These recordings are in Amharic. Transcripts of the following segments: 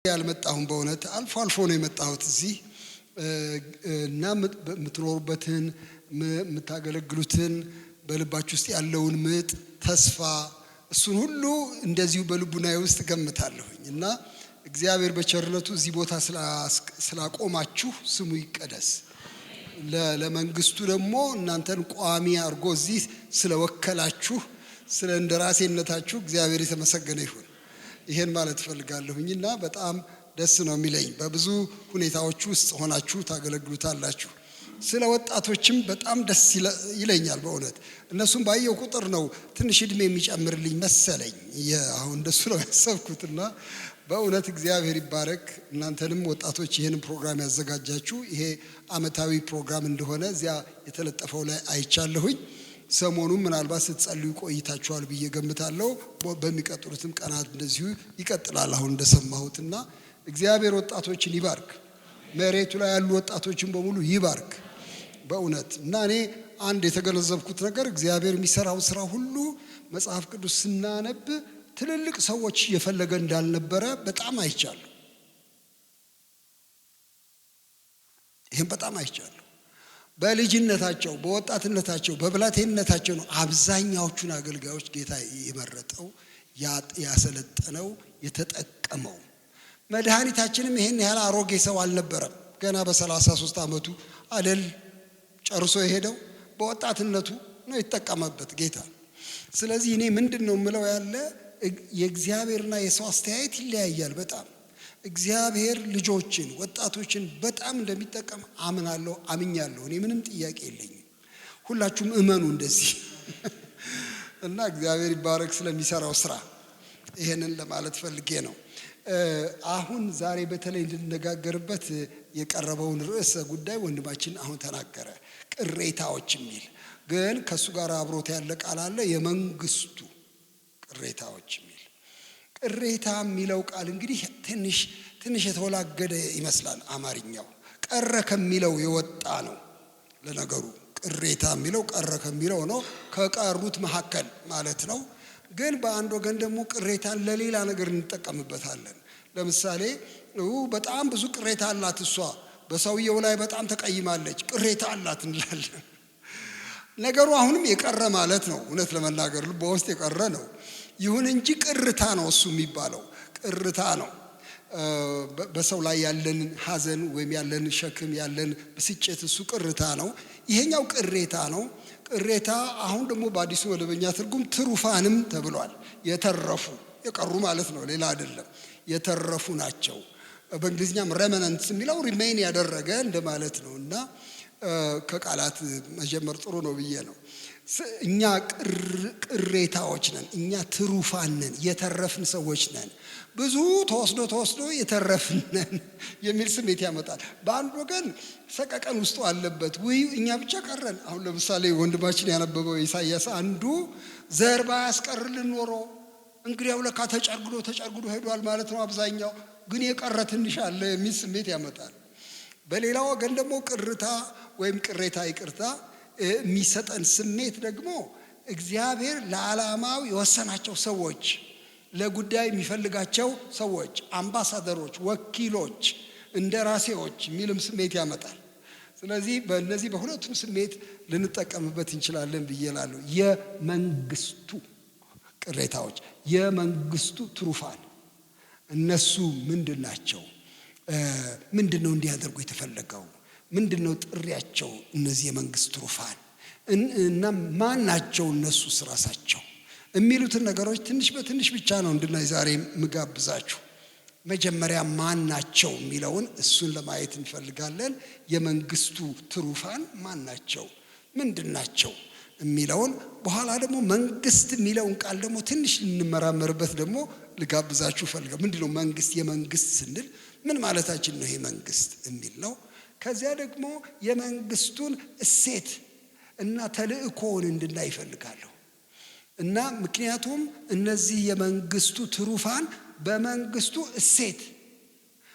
ያልመጣሁም በእውነት አልፎ አልፎ ነው የመጣሁት እዚህ እና የምትኖሩበትን የምታገለግሉትን በልባችሁ ውስጥ ያለውን ምጥ ተስፋ እሱን ሁሉ እንደዚሁ በልቡናዬ ውስጥ ገምታለሁኝ እና እግዚአብሔር በቸርነቱ እዚህ ቦታ ስላቆማችሁ ስሙ ይቀደስ። ለመንግስቱ ደግሞ እናንተን ቋሚ አድርጎ እዚህ ስለወከላችሁ ስለ እንደራሴነታችሁ እግዚአብሔር የተመሰገነ ይሁን። ይሄን ማለት ፈልጋለሁኝና በጣም ደስ ነው የሚለኝ። በብዙ ሁኔታዎች ውስጥ ሆናችሁ ታገለግሉታላችሁ። ስለ ወጣቶችም በጣም ደስ ይለኛል በእውነት እነሱም ባየው ቁጥር ነው ትንሽ እድሜ የሚጨምርልኝ መሰለኝ። አሁን እንደሱ ነው ያሰብኩትና በእውነት እግዚአብሔር ይባረክ። እናንተንም ወጣቶች ይሄን ፕሮግራም ያዘጋጃችሁ ይሄ አመታዊ ፕሮግራም እንደሆነ እዚያ የተለጠፈው ላይ አይቻለሁኝ። ሰሞኑን ምናልባት ስትጸልዩ ቆይታችኋል ብዬ ገምታለሁ። በሚቀጥሉትም ቀናት እንደዚሁ ይቀጥላል አሁን እንደሰማሁትና እግዚአብሔር ወጣቶችን ይባርክ። መሬቱ ላይ ያሉ ወጣቶችን በሙሉ ይባርክ በእውነት እና እኔ አንድ የተገነዘብኩት ነገር እግዚአብሔር የሚሰራው ስራ ሁሉ መጽሐፍ ቅዱስ ስናነብ ትልልቅ ሰዎች የፈለገ እንዳልነበረ በጣም አይቻለሁ። ይሄን በጣም አይቻለሁ። በልጅነታቸው በወጣትነታቸው በብላቴንነታቸው ነው አብዛኛዎቹን አገልጋዮች ጌታ የመረጠው ያሰለጠነው የተጠቀመው። መድኃኒታችንም ይሄን ያህል አሮጌ ሰው አልነበረም። ገና በ33 ዓመቱ አደል ጨርሶ የሄደው በወጣትነቱ ነው የተጠቀመበት ጌታ። ስለዚህ እኔ ምንድነው የምለው ያለ የእግዚአብሔርና የሰው አስተያየት ይለያያል በጣም። እግዚአብሔር ልጆችን ወጣቶችን በጣም እንደሚጠቀም አምናለሁ አምኛለሁ። እኔ ምንም ጥያቄ የለኝም። ሁላችሁም እመኑ እንደዚህ እና እግዚአብሔር ይባረክ ስለሚሰራው ስራ። ይሄንን ለማለት ፈልጌ ነው። አሁን ዛሬ በተለይ እንድንነጋገርበት የቀረበውን ርዕሰ ጉዳይ ወንድማችን አሁን ተናገረ። ቅሬታዎች የሚል ግን ከሱ ጋር አብሮት ያለ ቃል አለ። የመንግስቱ ቅሬታዎች የሚል ቅሬታ የሚለው ቃል እንግዲህ ትንሽ የተወላገደ ይመስላል አማርኛው። ቀረ ከሚለው የወጣ ነው ለነገሩ። ቅሬታ የሚለው ቀረ ከሚለው ነው፣ ከቀሩት መካከል ማለት ነው። ግን በአንድ ወገን ደግሞ ቅሬታን ለሌላ ነገር እንጠቀምበታለን። ለምሳሌ በጣም ብዙ ቅሬታ አላት እሷ በሰውየው ላይ በጣም ተቀይማለች፣ ቅሬታ አላት እንላለን። ነገሩ አሁንም የቀረ ማለት ነው። እውነት ለመናገር በውስጥ የቀረ ነው። ይሁን እንጂ ቅርታ ነው እሱ የሚባለው ቅርታ ነው። በሰው ላይ ያለን ሐዘን ወይም ያለን ሸክም ያለን ብስጭት እሱ ቅርታ ነው። ይሄኛው ቅሬታ ነው። ቅሬታ አሁን ደግሞ በአዲሱ መደበኛ ትርጉም ትሩፋንም ተብሏል። የተረፉ የቀሩ ማለት ነው፣ ሌላ አይደለም። የተረፉ ናቸው። በእንግሊዝኛም ሬመነንትስ የሚለው ሪሜን ያደረገ እንደማለት ነው እና ከቃላት መጀመር ጥሩ ነው ብዬ ነው። እኛ ቅሬታዎች ነን። እኛ ትሩፋን ነን፣ የተረፍን ሰዎች ነን። ብዙ ተወስዶ የተረፍን ነን የሚል ስሜት ያመጣል። በአንድ ወገን ሰቀቀን ውስጡ አለበት። እኛ ብቻ ቀረን። አሁን ለምሳሌ ወንድማችን ያነበበው ኢሳይያስ አንዱ ዘር ባያስቀርልን ኖሮ እንግዲያው ለካ ተጨርግዶ ሄዷል ማለት ነው አብዛኛው፣ ግን የቀረ ትንሽ አለ የሚል ስሜት ያመጣል። በሌላ ወገን ደግሞ ቅርታ ወይም ቅሬታ ይቅርታ የሚሰጠን ስሜት ደግሞ እግዚአብሔር ለዓላማው የወሰናቸው ሰዎች፣ ለጉዳይ የሚፈልጋቸው ሰዎች፣ አምባሳደሮች፣ ወኪሎች፣ እንደራሴዎች የሚልም ስሜት ያመጣል። ስለዚህ በእነዚህ በሁለቱም ስሜት ልንጠቀምበት እንችላለን ብዬ እላለሁ። የመንግስቱ ቅሬታዎች፣ የመንግስቱ ትሩፋን እነሱ ምንድን ናቸው? ምንድነው እንዲያደርጉ የተፈለገው? ምንድነው ጥሪያቸው? እነዚህ የመንግስት ትሩፋን እና ማን ናቸው እነሱ ራሳቸው የሚሉትን ነገሮች ትንሽ በትንሽ ብቻ ነው እንድናይ ዛሬ ምጋብዛችሁ። መጀመሪያ ማን ናቸው የሚለውን እሱን ለማየት እንፈልጋለን። የመንግስቱ ትሩፋን ማን ናቸው? ምንድን ናቸው የሚለውን በኋላ ደግሞ መንግስት የሚለውን ቃል ደግሞ ትንሽ ልንመራመርበት ደግሞ ልጋብዛችሁ ፈልጋ። ምንድነው መንግስት? የመንግስት ስንል ምን ማለታችን ነው? ይሄ መንግስት የሚል ነው። ከዚያ ደግሞ የመንግስቱን እሴት እና ተልእኮውን እንድናይ ይፈልጋለሁ እና ምክንያቱም እነዚህ የመንግስቱ ትሩፋን በመንግስቱ እሴት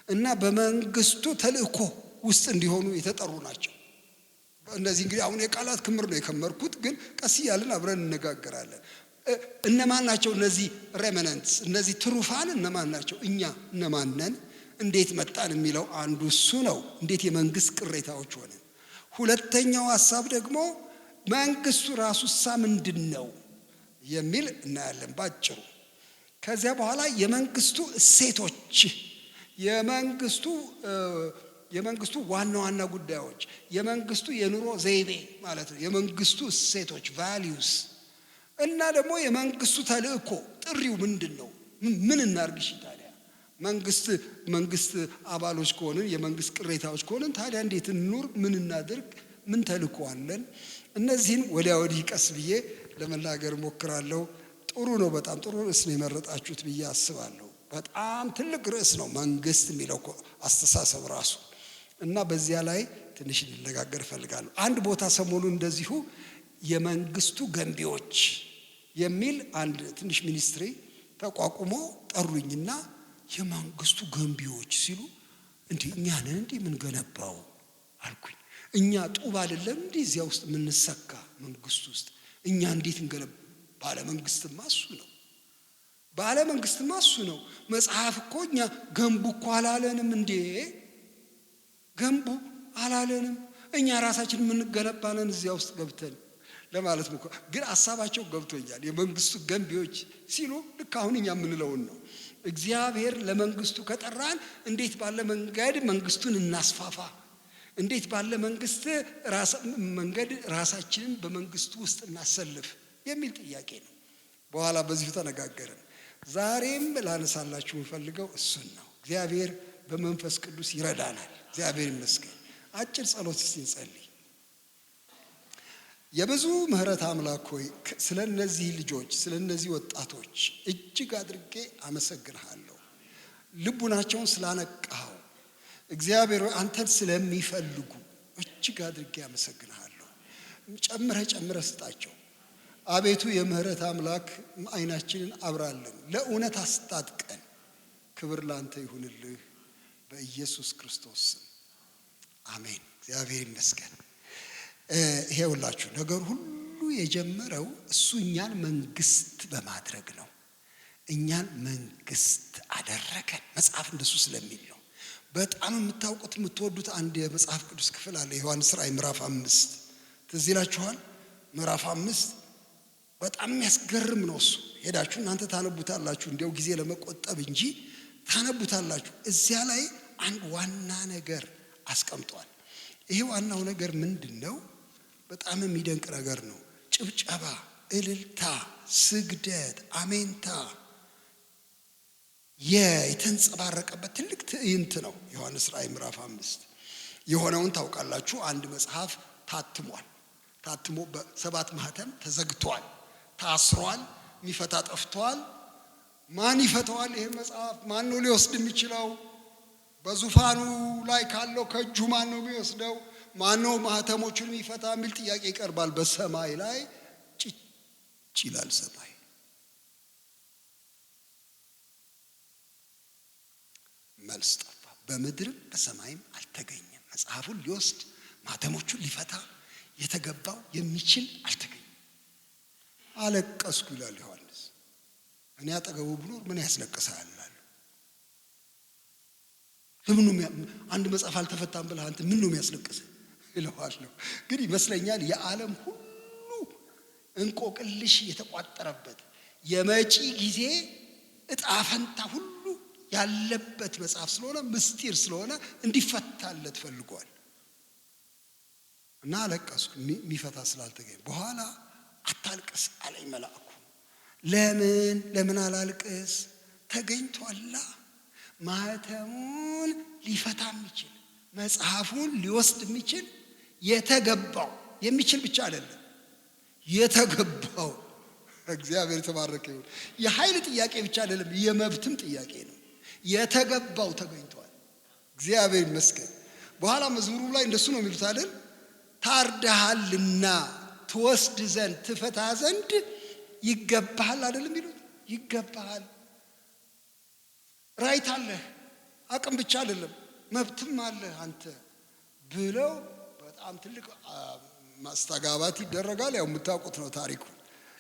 እና በመንግስቱ ተልእኮ ውስጥ እንዲሆኑ የተጠሩ ናቸው። እነዚህ እንግዲህ አሁን የቃላት ክምር ነው የከመርኩት፣ ግን ቀስ እያልን አብረን እንነጋገራለን። እነማን ናቸው እነዚህ ሬመነንትስ? እነዚህ ትሩፋን እነማን ናቸው? እኛ እነማን ነን? እንዴት መጣን የሚለው አንዱ እሱ ነው። እንዴት የመንግስት ቅሬታዎች ሆነን። ሁለተኛው ሐሳብ ደግሞ መንግስቱ ራሱሳ ምንድነው የሚል እናያለን ባጭሩ። ከዚያ በኋላ የመንግስቱ እሴቶች፣ የመንግስቱ ዋና ዋና ጉዳዮች፣ የመንግስቱ የኑሮ ዘይቤ ማለት ነው፣ የመንግስቱ እሴቶች ቫልዩስ፣ እና ደግሞ የመንግስቱ ተልእኮ ጥሪው ምንድነው? ምን እናርግሽ ታዲያ መንግስት አባሎች ከሆንን የመንግስት ቅሬታዎች ከሆንን ታዲያ እንዴት እንኑር? ምን እናድርግ? ምን ተልእኮ አለን? እነዚህን ወዲያ ወዲህ ቀስ ብዬ ለመናገር ሞክራለሁ። ጥሩ ነው፣ በጣም ጥሩ ርዕስ ነው የመረጣችሁት ብዬ አስባለሁ። በጣም ትልቅ ርዕስ ነው መንግስት የሚለው አስተሳሰብ ራሱ እና በዚያ ላይ ትንሽ ልነጋገር እፈልጋለሁ። አንድ ቦታ ሰሞኑን እንደዚሁ የመንግስቱ ገንቢዎች የሚል አንድ ትንሽ ሚኒስትሪ ተቋቁሞ ጠሩኝና የመንግስቱ ገንቢዎች ሲሉ እንዴ እኛ ነን እንዴ ምን ገነባው አልኩኝ። እኛ ጡብ አይደለም እንዴ እዚያ ውስጥ የምንሰካ መንግስት ውስጥ እኛ እንዴት እንገነባ? ባለ መንግስትማ እሱ ነው። ባለ መንግስትማ እሱ ነው። መጽሐፍ እኮ እኛ ገንቡ እኮ አላለንም እንዴ? ገንቡ አላለንም። እኛ ራሳችን የምንገነባለን እዚያ ውስጥ ገብተን ለማለት ነው። ግን ሐሳባቸው ገብቶኛል። የመንግስቱ ገንቢዎች ሲሉ ልክ አሁን እኛ የምንለውን ነው። እግዚአብሔር ለመንግስቱ ከጠራን እንዴት ባለ መንገድ መንግስቱን እናስፋፋ፣ እንዴት ባለ መንገድ ራሳችንን በመንግስቱ ውስጥ እናሰልፍ የሚል ጥያቄ ነው። በኋላ በዚሁ ተነጋገርን። ዛሬም ላነሳላችሁ የምፈልገው እሱን ነው። እግዚአብሔር በመንፈስ ቅዱስ ይረዳናል። እግዚአብሔር ይመስገን። አጭር ጸሎት እስቲ እንጸልይ። የብዙ ምሕረት አምላክ ሆይ ስለ እነዚህ ልጆች ስለ እነዚህ ወጣቶች እጅግ አድርጌ አመሰግንሃለሁ። ልቡናቸውን ስላነቃኸው እግዚአብሔር አንተን ስለሚፈልጉ እጅግ አድርጌ አመሰግንሃለሁ። ጨምረህ ስጣቸው አቤቱ። የምህረት አምላክ አይናችንን አብራልን፣ ለእውነት አስታጥቀን። ክብር ላንተ ይሁንልህ በኢየሱስ ክርስቶስ ስም አሜን። እግዚአብሔር ይመስገን። ይሄ ሁላችሁ ነገር ሁሉ የጀመረው እሱ እኛን መንግስት በማድረግ ነው። እኛን መንግስት አደረገን። መጽሐፍ እንደሱ ስለሚል ነው። በጣም የምታውቁት የምትወዱት አንድ የመጽሐፍ ቅዱስ ክፍል አለ። ዮሐንስ ራእይ ምዕራፍ 5 ትዝ ይላችኋል። ምዕራፍ 5 በጣም የሚያስገርም ነው። እሱ ሄዳችሁ እናንተ ታነቡታላችሁ፣ እንዲያው ጊዜ ለመቆጠብ እንጂ ታነቡታላችሁ። እዚያ ላይ አንድ ዋና ነገር አስቀምጧል። ይሄ ዋናው ነገር ምንድነው? በጣም የሚደንቅ ነገር ነው። ጭብጨባ፣ እልልታ፣ ስግደት፣ አሜንታ የተንጸባረቀበት ትልቅ ትዕይንት ነው። ዮሐንስ ራእይ ምዕራፍ 5 የሆነውን ታውቃላችሁ። አንድ መጽሐፍ ታትሞ በ7 ማህተም ተዘግቷል፣ ታስሯል። የሚፈታ ጠፍቷል። ማን ይፈታዋል? ይሄ መጽሐፍ ማን ነው ሊወስድ የሚችለው? በዙፋኑ ላይ ካለው ከእጁ ማን ነው የሚወስደው? ማን ነው ማህተሞቹን የሚፈታ የሚል ጥያቄ ይቀርባል። በሰማይ ላይ ጭጭ ይላል ሰማይ። መልስ ጠፋ። በምድርም በሰማይም አልተገኘም። መጽሐፉን ሊወስድ ማህተሞቹን ሊፈታ የተገባው የሚችል አልተገኘም። አለቀስኩ ይላል ዮሐንስ። እኔ አጠገቡ ብኖር ምን ያስለቅሳል? ለምን አንድ መጽሐፍ አልተፈታም ብለህ አንተ ምን ነው የሚያስለቅስህ እለዋለሁ። ግን ይመስለኛል የዓለም ሁሉ እንቆቅልሽ የተቋጠረበት የመጪ ጊዜ እጣ ፈንታ ሁሉ ያለበት መጽሐፍ ስለሆነ ምስጢር ስለሆነ እንዲፈታለት ፈልጓል። እና አለቀስኩ የሚፈታ ስላልተገኘ። በኋላ አታልቅስ አለኝ መልአኩ። ለምን አላልቅስ? ተገኝቷላ። ማህተሙን ሊፈታ የሚችል መጽሐፉን ሊወስድ የሚችል የተገባው የሚችል ብቻ አይደለም የተገባው። እግዚአብሔር የተባረከ ይሁን። የኃይል ጥያቄ ብቻ አይደለም፣ የመብትም ጥያቄ ነው። የተገባው ተገኝቷል። እግዚአብሔር ይመስገን። በኋላ መዝሙሩ ላይ እንደሱ ነው የሚሉት አይደል? ታርደሃልና ትወስድ ዘንድ ትፈታ ዘንድ ይገባሃል አይደለም የሚሉት? ይገባሃል። ራይት አለህ፣ አቅም ብቻ አይደለም መብትም አለህ አንተ ብለው በጣም ትልቅ ማስተጋባት ይደረጋል። ያው የምታውቁት ነው ታሪኩ።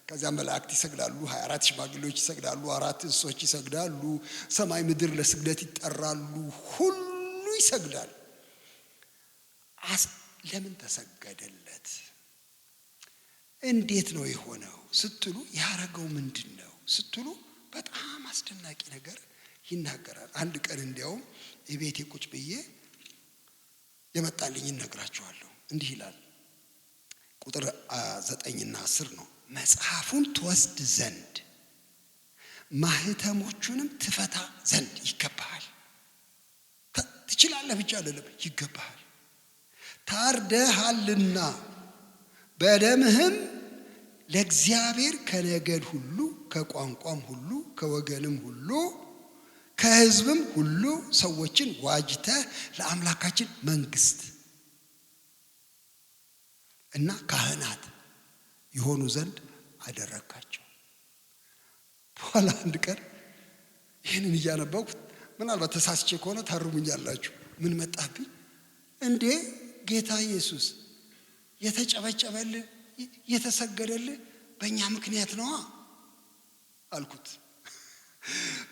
ከዚያ መላእክት ይሰግዳሉ፣ 24 ሽማግሌዎች ይሰግዳሉ፣ 4 እንስሶች ይሰግዳሉ፣ ሰማይ ምድር ለስግደት ይጠራሉ፣ ሁሉ ይሰግዳል። ለምን ተሰገደለት? እንዴት ነው የሆነው ስትሉ ያረገው ምንድነው ስትሉ በጣም አስደናቂ ነገር ይናገራል። አንድ ቀን እንዲያውም የቤቴ ቁጭ ብዬ የመጣልኝ እነግራችኋለሁ። እንዲህ ይላል ቁጥር 9 እና 10 ነው። መጽሐፉን ትወስድ ዘንድ ማህተሞቹንም ትፈታ ዘንድ ይገባሃል። ትችላለህ ብቻ አይደለም፣ ይገባሃል። ታርደሃልና በደምህም ለእግዚአብሔር ከነገድ ሁሉ ከቋንቋም ሁሉ ከወገንም ሁሉ ከሕዝብም ሁሉ ሰዎችን ዋጅተህ ለአምላካችን መንግስት እና ካህናት የሆኑ ዘንድ አደረጋቸው። በኋላ አንድ ቀን ይህንን እያነበብኩ ምናልባት ተሳስቼ ከሆነ ታርሙኛላችሁ። ምን መጣብኝ? እንዴ ጌታ ኢየሱስ የተጨበጨበልህ የተሰገደልህ በእኛ ምክንያት ነዋ አልኩት።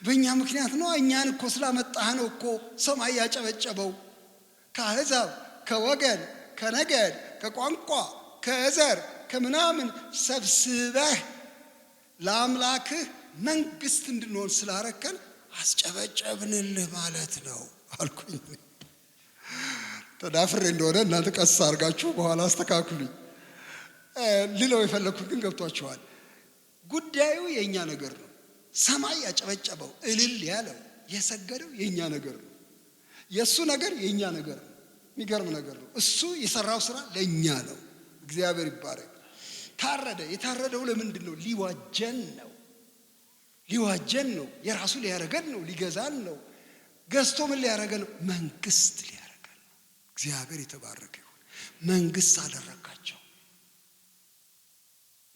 በእኛ ምክንያት ነው። እኛን እኮ ስላመጣህ ነው እኮ ሰማይ ያጨበጨበው። ከአሕዛብ ከወገን ከነገድ ከቋንቋ ከዘር ከምናምን ሰብስበህ ለአምላክህ መንግስት እንድንሆን ስላረከን አስጨበጨብንልህ ማለት ነው አልኩኝ። ተዳፍሬ እንደሆነ እናንተ ቀስ አድርጋችሁ በኋላ አስተካክሉኝ። ልለው የፈለኩት ግን ገብቷችኋል። ጉዳዩ የኛ ነገር ነው። ሰማይ ያጨበጨበው እልል ያለው የሰገደው የኛ ነገር ነው። የሱ ነገር የኛ ነገር ነው። የሚገርም ነገር ነው። እሱ የሰራው ስራ ለኛ ነው። እግዚአብሔር ይባረክ። ታረደ። የታረደው ለምንድን ነው? ሊዋጀን ነው። ሊዋጀን ነው። የራሱ ሊያረገን ነው። ሊገዛን ነው። ገዝቶ ምን ሊያረገን ነው? መንግስት ሊያረገን ነው። እግዚአብሔር የተባረከ ይሁን። መንግስት አደረጋቸው።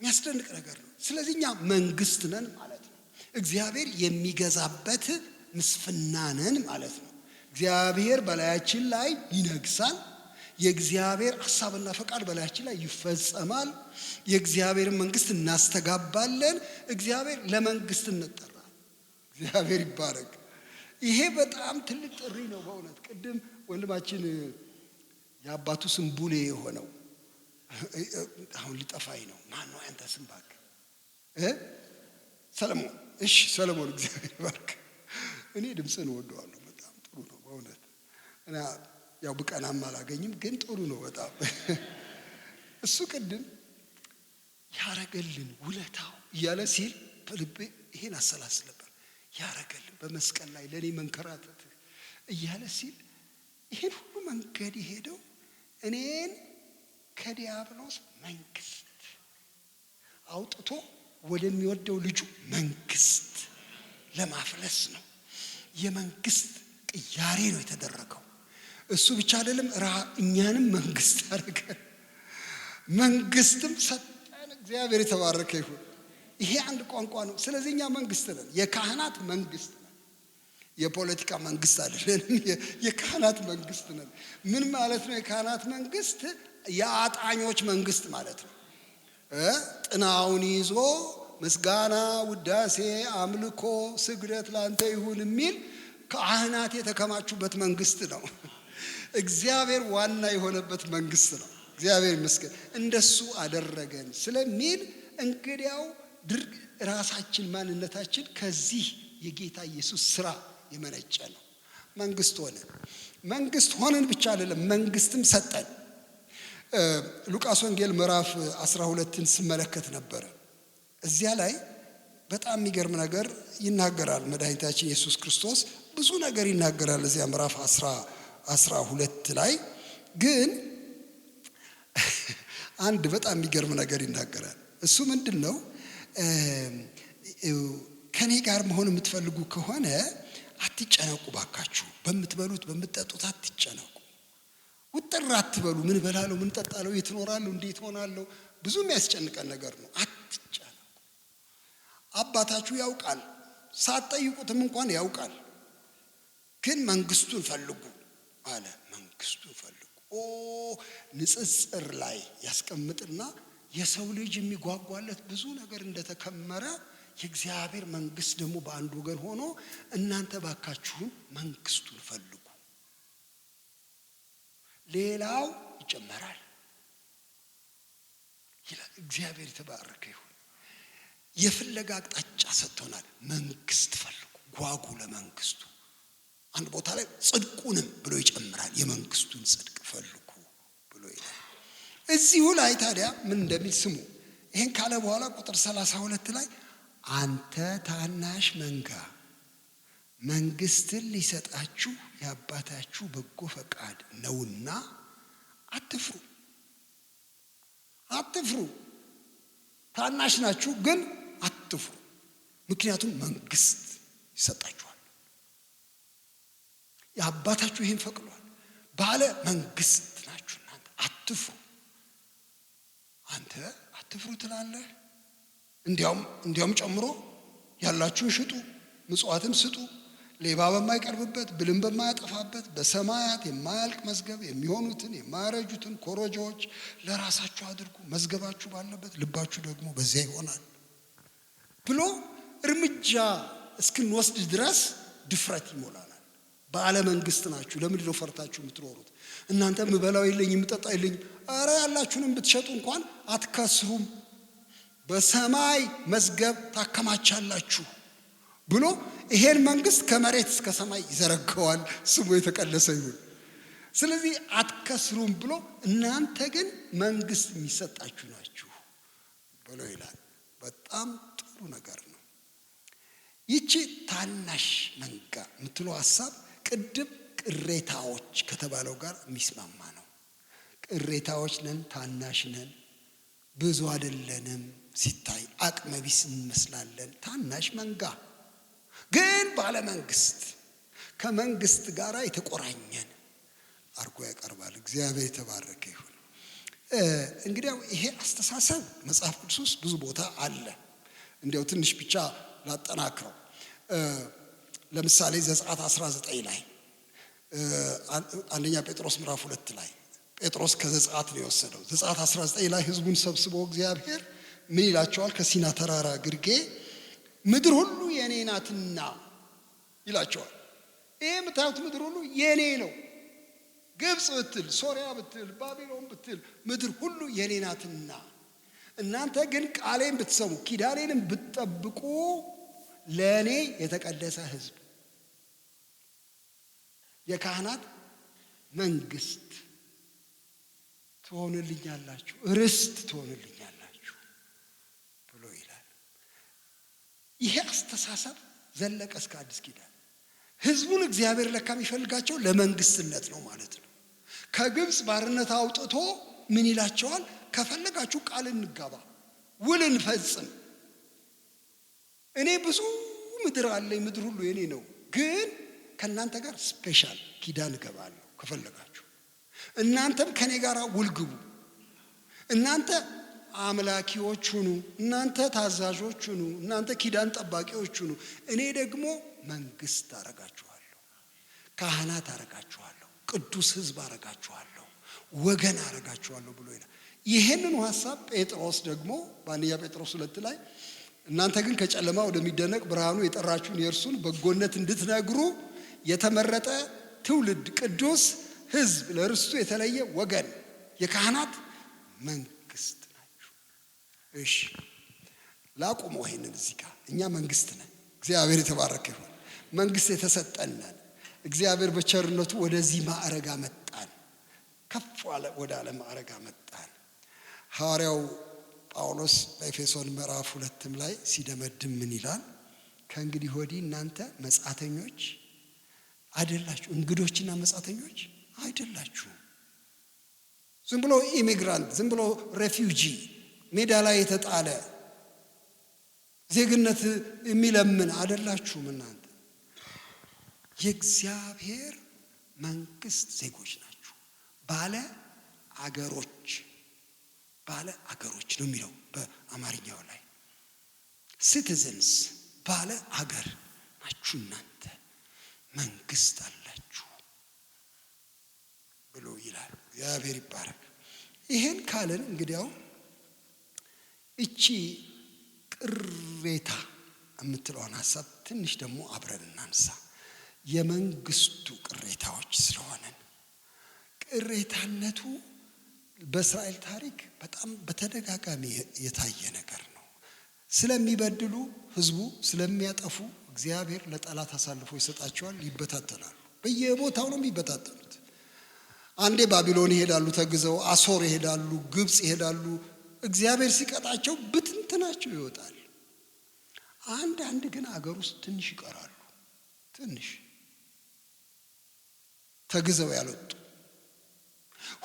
የሚያስደንቅ ነገር ነው። ስለዚህ እኛ መንግስት ነን ማለት ነው። እግዚአብሔር የሚገዛበት ምስፍና ነን ማለት ነው። እግዚአብሔር በላያችን ላይ ይነግሳል። የእግዚአብሔር ሐሳብና ፈቃድ በላያችን ላይ ይፈጸማል። የእግዚአብሔርን መንግስት እናስተጋባለን። እግዚአብሔር ለመንግስት እንጠራለን። እግዚአብሔር ይባረክ። ይሄ በጣም ትልቅ ጥሪ ነው በእውነት። ቅድም ወንድማችን የአባቱ ስም ቡሌ የሆነው አሁን ሊጠፋኝ ነው። ማን ነው ያንተ ስም? እባክህ ሰለሞን። እሺ ሰለሞን፣ እግዚአብሔር ይባርክ። እኔ ድምፅህን እወደዋለሁ። በጣም ጥሩ ነው በእውነት። እና ያው ብቀናም አላገኝም፣ ግን ጥሩ ነው በጣም። እሱ ቅድም ያረገልን ውለታው እያለ ሲል በልቤ ይሄን አሰላስል ነበር። ያረገልን በመስቀል ላይ ለእኔ መንከራተት እያለ ሲል ይሄን ሁሉ መንገድ የሄደው እኔን ከዲያብሎስ መንግስት አውጥቶ ወደሚወደው ልጁ መንግስት ለማፍለስ ነው። የመንግስት ቅያሬ ነው የተደረገው። እሱ ብቻ አይደለም፣ እኛንም መንግስት አደረገ። መንግስትም ሰጠን። እግዚአብሔር የተባረከ ይሁን። ይሄ አንድ ቋንቋ ነው። ስለዚህ እኛ መንግስት ነን። የካህናት መንግስት ነን። የፖለቲካ መንግስት አይደለን። የካህናት መንግስት ነን። ምን ማለት ነው? የካህናት መንግስት የአጣኞች መንግስት ማለት ነው። ጥናውን ይዞ ምስጋና፣ ውዳሴ፣ አምልኮ፣ ስግደት ላንተ ይሁን የሚል ካህናት የተከማቹበት መንግስት ነው። እግዚአብሔር ዋና የሆነበት መንግስት ነው። እግዚአብሔር ይመስገን። እንደሱ አደረገን ስለሚል እንግዲያው ራሳችን ማንነታችን ከዚህ የጌታ ኢየሱስ ስራ የመነጨ ነው። መንግስት ሆነ። መንግስት ሆነን ብቻ አይደለም፣ መንግስትም ሰጠን። ሉቃስ ወንጌል ምዕራፍ 12ን ስመለከት ነበረ። እዚያ ላይ በጣም የሚገርም ነገር ይናገራል። መድኃኒታችን ኢየሱስ ክርስቶስ ብዙ ነገር ይናገራል። እዚያ ምዕራፍ 12 ላይ ግን አንድ በጣም የሚገርም ነገር ይናገራል። እሱ ምንድን ነው? ከኔ ጋር መሆን የምትፈልጉ ከሆነ አትጨነቁ፣ ባካችሁ በምትበሉት በምትጠጡት አትጨነቁ። ውጥር አትበሉ። ምን በላለሁ፣ ምን ጠጣለሁ፣ የት እኖራለሁ፣ እንዴት ሆናለሁ። ብዙ የሚያስጨንቀን ነገር ነው። አትጨነቁ። አባታችሁ ያውቃል፣ ሳትጠይቁትም እንኳን ያውቃል። ግን መንግስቱን ፈልጉ አለ። መንግስቱን ፈልጉ። ንጽጽር ላይ ያስቀምጥና የሰው ልጅ የሚጓጓለት ብዙ ነገር እንደተከመረ የእግዚአብሔር መንግስት ደግሞ በአንድ ወገን ሆኖ እናንተ ባካችሁን መንግስቱን ፈልጉ፣ ሌላው ይጨመራል ይላል። እግዚአብሔር የተባረከ ይሁን። የፍለጋ አቅጣጫ ሰጥቶናል። መንግስት ፈልጉ፣ ጓጉ ለመንግስቱ። አንድ ቦታ ላይ ጽድቁንም ብሎ ይጨምራል። የመንግስቱን ጽድቅ ፈልጉ ብሎ ይላል። እዚሁ ላይ ታዲያ ምን እንደሚል ስሙ። ይሄን ካለ በኋላ ቁጥር 32 ላይ አንተ ታናሽ መንጋ መንግስትን ሊሰጣችሁ የአባታችሁ በጎ ፈቃድ ነውና አትፍሩ። አትፍሩ። ታናሽ ናችሁ ግን አትፍሩ። ምክንያቱም መንግስት ይሰጣችኋል። የአባታችሁ ይሄን ፈቅዷል። ባለ መንግስት ናችሁ እናንተ። አትፍሩ። አንተ አትፍሩ ትላለህ። እንዲያውም ጨምሮ ያላችሁን ሽጡ፣ ምጽዋትን ስጡ፣ ሌባ በማይቀርብበት ብልም በማያጠፋበት በሰማያት የማያልቅ መዝገብ የሚሆኑትን የማያረጁትን ኮረጆዎች ለራሳችሁ አድርጉ። መዝገባችሁ ባለበት ልባችሁ ደግሞ በዚያ ይሆናል ብሎ እርምጃ እስክንወስድ ድረስ ድፍረት ይሞላናል። ባለ መንግስት ናችሁ። ለምንድን ነው ፈርታችሁ የምትኖሩት? እናንተ ምበላው የለኝ ምጠጣ የለኝ፣ ኧረ ያላችሁንም ብትሸጡ እንኳን አትከስሩም፣ በሰማይ መዝገብ ታከማቻላችሁ ብሎ ይሄን መንግስት ከመሬት እስከ ሰማይ ይዘረጋዋል። ስሙ የተቀደሰ ይሁን። ስለዚህ አትከስሩም ብሎ እናንተ ግን መንግስት የሚሰጣችሁ ናችሁ ብሎ ይላል። በጣም ጥሩ ነገር ነው። ይቺ ታናሽ መንጋ የምትለው ሐሳብ ቅድም ቅሬታዎች ከተባለው ጋር የሚስማማ ነው። ቅሬታዎች ነን፣ ታናሽ ነን፣ ብዙ አይደለንም፣ ሲታይ አቅመ ቢስ እንመስላለን። ታናሽ መንጋ ግን ባለ መንግስት ከመንግስት ጋር የተቆራኘን አርጎ ያቀርባል። እግዚአብሔር የተባረከ ይሁን። እንግዲያው ይሄ አስተሳሰብ መጽሐፍ ቅዱስ ውስጥ ብዙ ቦታ አለ። እንዲያው ትንሽ ብቻ ላጠናክረው። ለምሳሌ ዘጸአት 19 ላይ አንደኛ ጴጥሮስ ምዕራፍ 2 ላይ ጴጥሮስ ከዘጸአት ነው የወሰደው። ዘጸአት 19 ላይ ህዝቡን ሰብስቦ እግዚአብሔር ምን ይላቸዋል? ከሲና ተራራ ግርጌ ምድር ሁሉ የኔ ናትና ይላቸዋል። ይሄ የምታዩት ምድር ሁሉ የኔ ነው። ግብፅ ብትል፣ ሶሪያ ብትል፣ ባቢሎን ብትል ምድር ሁሉ የኔ ናትና እናንተ ግን ቃሌን ብትሰሙ ኪዳኔንም ብትጠብቁ ለኔ የተቀደሰ ህዝብ፣ የካህናት መንግስት ትሆኑልኛላችሁ፣ ርስት ትሆኑልኛላችሁ ብሎ ይላል። ይሄ አስተሳሰብ ዘለቀ እስከ አዲስ ኪዳን። ህዝቡን እግዚአብሔር ለካ የሚፈልጋቸው ለመንግስትነት ነው ማለት ነው። ከግብፅ ባርነት አውጥቶ ምን ይላቸዋል? ከፈለጋችሁ ቃል እንጋባ፣ ውል እንፈጽም፣ እኔ ብዙ ምድር አለኝ፣ ምድር ሁሉ የኔ ነው፣ ግን ከእናንተ ጋር ስፔሻል ኪዳን እገባለሁ ከፈለጋችሁ። እናንተም ከኔ ጋር ውል ግቡ። እናንተ አምላኪዎች ሁኑ፣ እናንተ ታዛዦች ሁኑ፣ እናንተ ኪዳን ጠባቂዎች ሁኑ፣ እኔ ደግሞ መንግስት አረጋችኋለሁ፣ ካህናት አረጋችኋለሁ፣ ቅዱስ ህዝብ አረጋችኋለሁ፣ ወገን አረጋችኋለሁ ብሎ ይላል። ይህንኑ ሐሳብ ጴጥሮስ ደግሞ በአንደኛ ጴጥሮስ 2 ላይ እናንተ ግን ከጨለማ ወደሚደነቅ ብርሃኑ የጠራችሁን የእርሱን በጎነት እንድትነግሩ የተመረጠ ትውልድ፣ ቅዱስ ህዝብ፣ ለርስቱ የተለየ ወገን፣ የካህናት መንግስት ናችሁ። እሺ ላቁመው ይሄንን እዚህ ጋር። እኛ መንግስት ነን። እግዚአብሔር የተባረከ ይሁን። መንግስት የተሰጠን ነን። እግዚአብሔር በቸርነቱ ወደዚህ ማዕረግ አመጣን፣ ከፍ ወደ ዓለም ማዕረግ አመጣን። ሐዋርያው ጳውሎስ በኤፌሶን ምዕራፍ 2 ላይ ሲደመድም ምን ይላል? ከእንግዲህ ወዲህ እናንተ መጻተኞች አይደላችሁ፣ እንግዶችና መጻተኞች አይደላችሁ። ዝም ብሎ ኢሚግራንት፣ ዝም ብሎ ሬፊውጂ፣ ሜዳ ላይ የተጣለ ዜግነት የሚለምን አይደላችሁም። እናንተ የእግዚአብሔር መንግስት ዜጎች ናችሁ። ባለ አገሮች ነው የሚለው በአማርኛው ላይ ሲቲዘንስ፣ ባለ አገር ናችሁ እናንተ፣ መንግስት አላችሁ ብሎ ይላል። እግዚአብሔር ይባረክ። ይሄን ካለን እንግዲያው እቺ ቅሬታ የምትለውን ሐሳብ ትንሽ ደግሞ አብረን እናንሳ። የመንግስቱ ቅሬታዎች ስለሆነን ቅሬታነቱ በእስራኤል ታሪክ በጣም በተደጋጋሚ የታየ ነገር ነው። ስለሚበድሉ ህዝቡ ስለሚያጠፉ እግዚአብሔር ለጠላት አሳልፎ ይሰጣቸዋል፣ ይበታተናሉ። በየቦታው ነው የሚበታተኑት። አንዴ ባቢሎን ይሄዳሉ ተግዘው፣ አሶር ይሄዳሉ፣ ግብጽ ይሄዳሉ። እግዚአብሔር ሲቀጣቸው ብትንትናቸው ይወጣል። አንድ ግን አገር ውስጥ ትንሽ ይቀራሉ። ትንሽ ተግዘው ያልወጡ።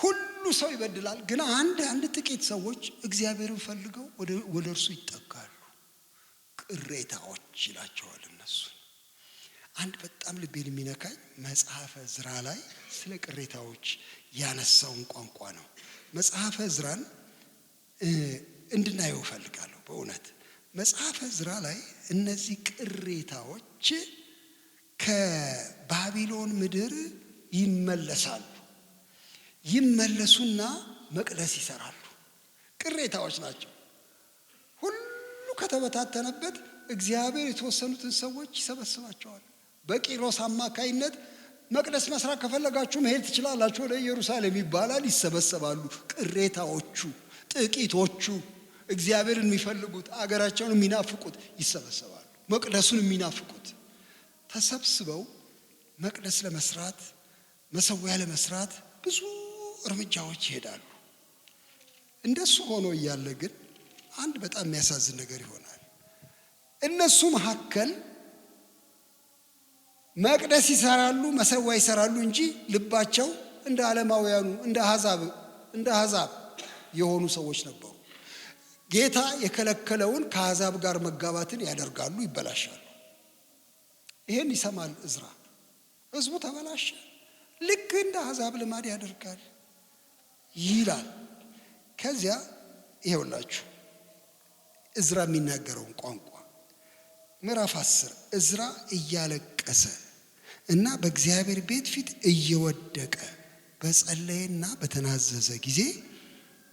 ሁሉ ሰው ይበድላል፣ ግን አንድ ጥቂት ሰዎች እግዚአብሔርን ፈልገው ወደ እርሱ ይጠጋሉ። ቅሬታዎች ይላቸዋል እነሱ። አንድ በጣም ልቤን የሚነካኝ መጽሐፈ ዕዝራ ላይ ስለ ቅሬታዎች ያነሳውን ቋንቋ ነው። መጽሐፈ ዕዝራን እንድናየው እፈልጋለሁ። በእውነት መጽሐፈ ዕዝራ ላይ እነዚህ ቅሬታዎች ከባቢሎን ምድር ይመለሱና መቅደስ ይሰራሉ። ቅሬታዎች ናቸው። ሁሉ ከተበታተነበት እግዚአብሔር የተወሰኑትን ሰዎች ይሰበስባቸዋል። በቂሮስ አማካይነት መቅደስ መስራት ከፈለጋችሁ መሄድ ትችላላችሁ ወደ ኢየሩሳሌም ይባላል። ይሰበሰባሉ። ቅሬታዎቹ ጥቂቶቹ እግዚአብሔርን የሚፈልጉት አገራቸውን የሚናፍቁት ይሰበሰባሉ። መቅደሱን የሚናፍቁት ተሰብስበው መቅደስ ለመስራት መሰዊያ ለመስራት ብዙ እርምጃዎች ይሄዳሉ። እንደሱ ሆኖ እያለ ግን አንድ በጣም የሚያሳዝን ነገር ይሆናል። እነሱ መካከል መቅደስ ይሰራሉ፣ መሰዊያ ይሰራሉ እንጂ ልባቸው እንደ ዓለማውያኑ እንደ አሕዛብ የሆኑ ሰዎች ነበሩ። ጌታ የከለከለውን ከአሕዛብ ጋር መጋባትን ያደርጋሉ፣ ይበላሻሉ። ይሄን ይሰማል ዕዝራ። ሕዝቡ ተበላሸ፣ ልክ እንደ አሕዛብ ልማድ ያደርጋል ይላል። ከዚያ ይኸውላችሁ ዕዝራ የሚናገረውን ቋንቋ ምዕራፍ 10 ዕዝራ እያለቀሰ እና በእግዚአብሔር ቤት ፊት እየወደቀ በጸለየና በተናዘዘ ጊዜ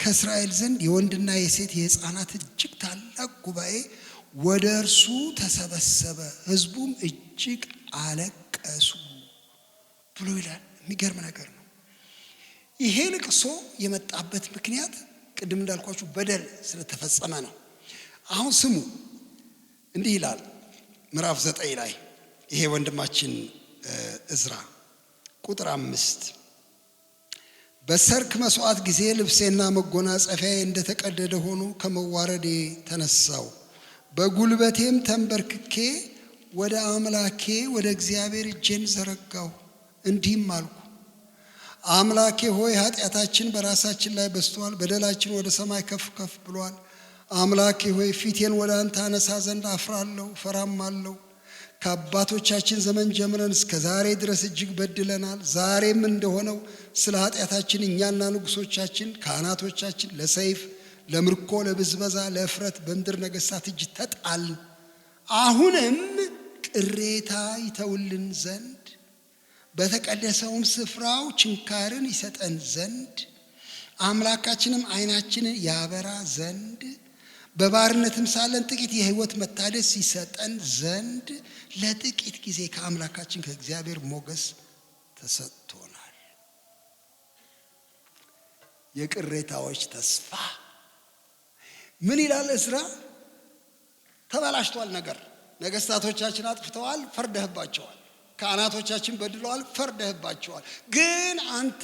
ከእስራኤል ዘንድ የወንድና የሴት የሕፃናት እጅግ ታላቅ ጉባኤ ወደ እርሱ ተሰበሰበ፣ ሕዝቡም እጅግ አለቀሱ ብሎ ይላል። የሚገርም ነገር ነው። ይሄ ልቅሶ የመጣበት ምክንያት ቅድም እንዳልኳችሁ በደል ስለተፈጸመ ነው። አሁን ስሙ፣ እንዲህ ይላል ምዕራፍ 9 ላይ ይሄ ወንድማችን ዕዝራ ቁጥር 5 በሰርክ መስዋዕት ጊዜ ልብሴና መጎናጸፊያዬ እንደተቀደደ ሆኖ ከመዋረዴ ተነሳው፣ በጉልበቴም ተንበርክኬ ወደ አምላኬ ወደ እግዚአብሔር እጄን ዘረጋሁ፣ እንዲህም አልኩ፣ አምላኬ ሆይ ኃጢአታችን በራሳችን ላይ በዝቷል፣ በደላችን ወደ ሰማይ ከፍ ከፍ ብሏል። አምላኬ ሆይ ፊቴን ወደ አንተ አነሳ ዘንድ አፍራለሁ ፈራማለሁ። ከአባቶቻችን ዘመን ጀምረን እስከ ዛሬ ድረስ እጅግ በድለናል። ዛሬም እንደሆነው ስለ ኃጢአታችን እኛና ንጉሶቻችን ካህናቶቻችን ለሰይፍ ለምርኮ ለብዝበዛ ለእፍረት በምድር ነገሥታት እጅ ተጣልን። አሁንም ቅሬታ ይተውልን ዘንድ በተቀደሰውም ስፍራው ችንካርን ይሰጠን ዘንድ አምላካችንም ዓይናችንን ያበራ ዘንድ በባርነትም ሳለን ጥቂት የሕይወት መታደስ ይሰጠን ዘንድ ለጥቂት ጊዜ ከአምላካችን ከእግዚአብሔር ሞገስ ተሰጥቶናል። የቅሬታዎች ተስፋ ምን ይላል ዕዝራ? ተበላሽቷል ነገር። ነገሥታቶቻችን አጥፍተዋል፣ ፈርደህባቸዋል። ካህናቶቻችን በድለዋል፣ ፈርደህባቸዋል። ግን አንተ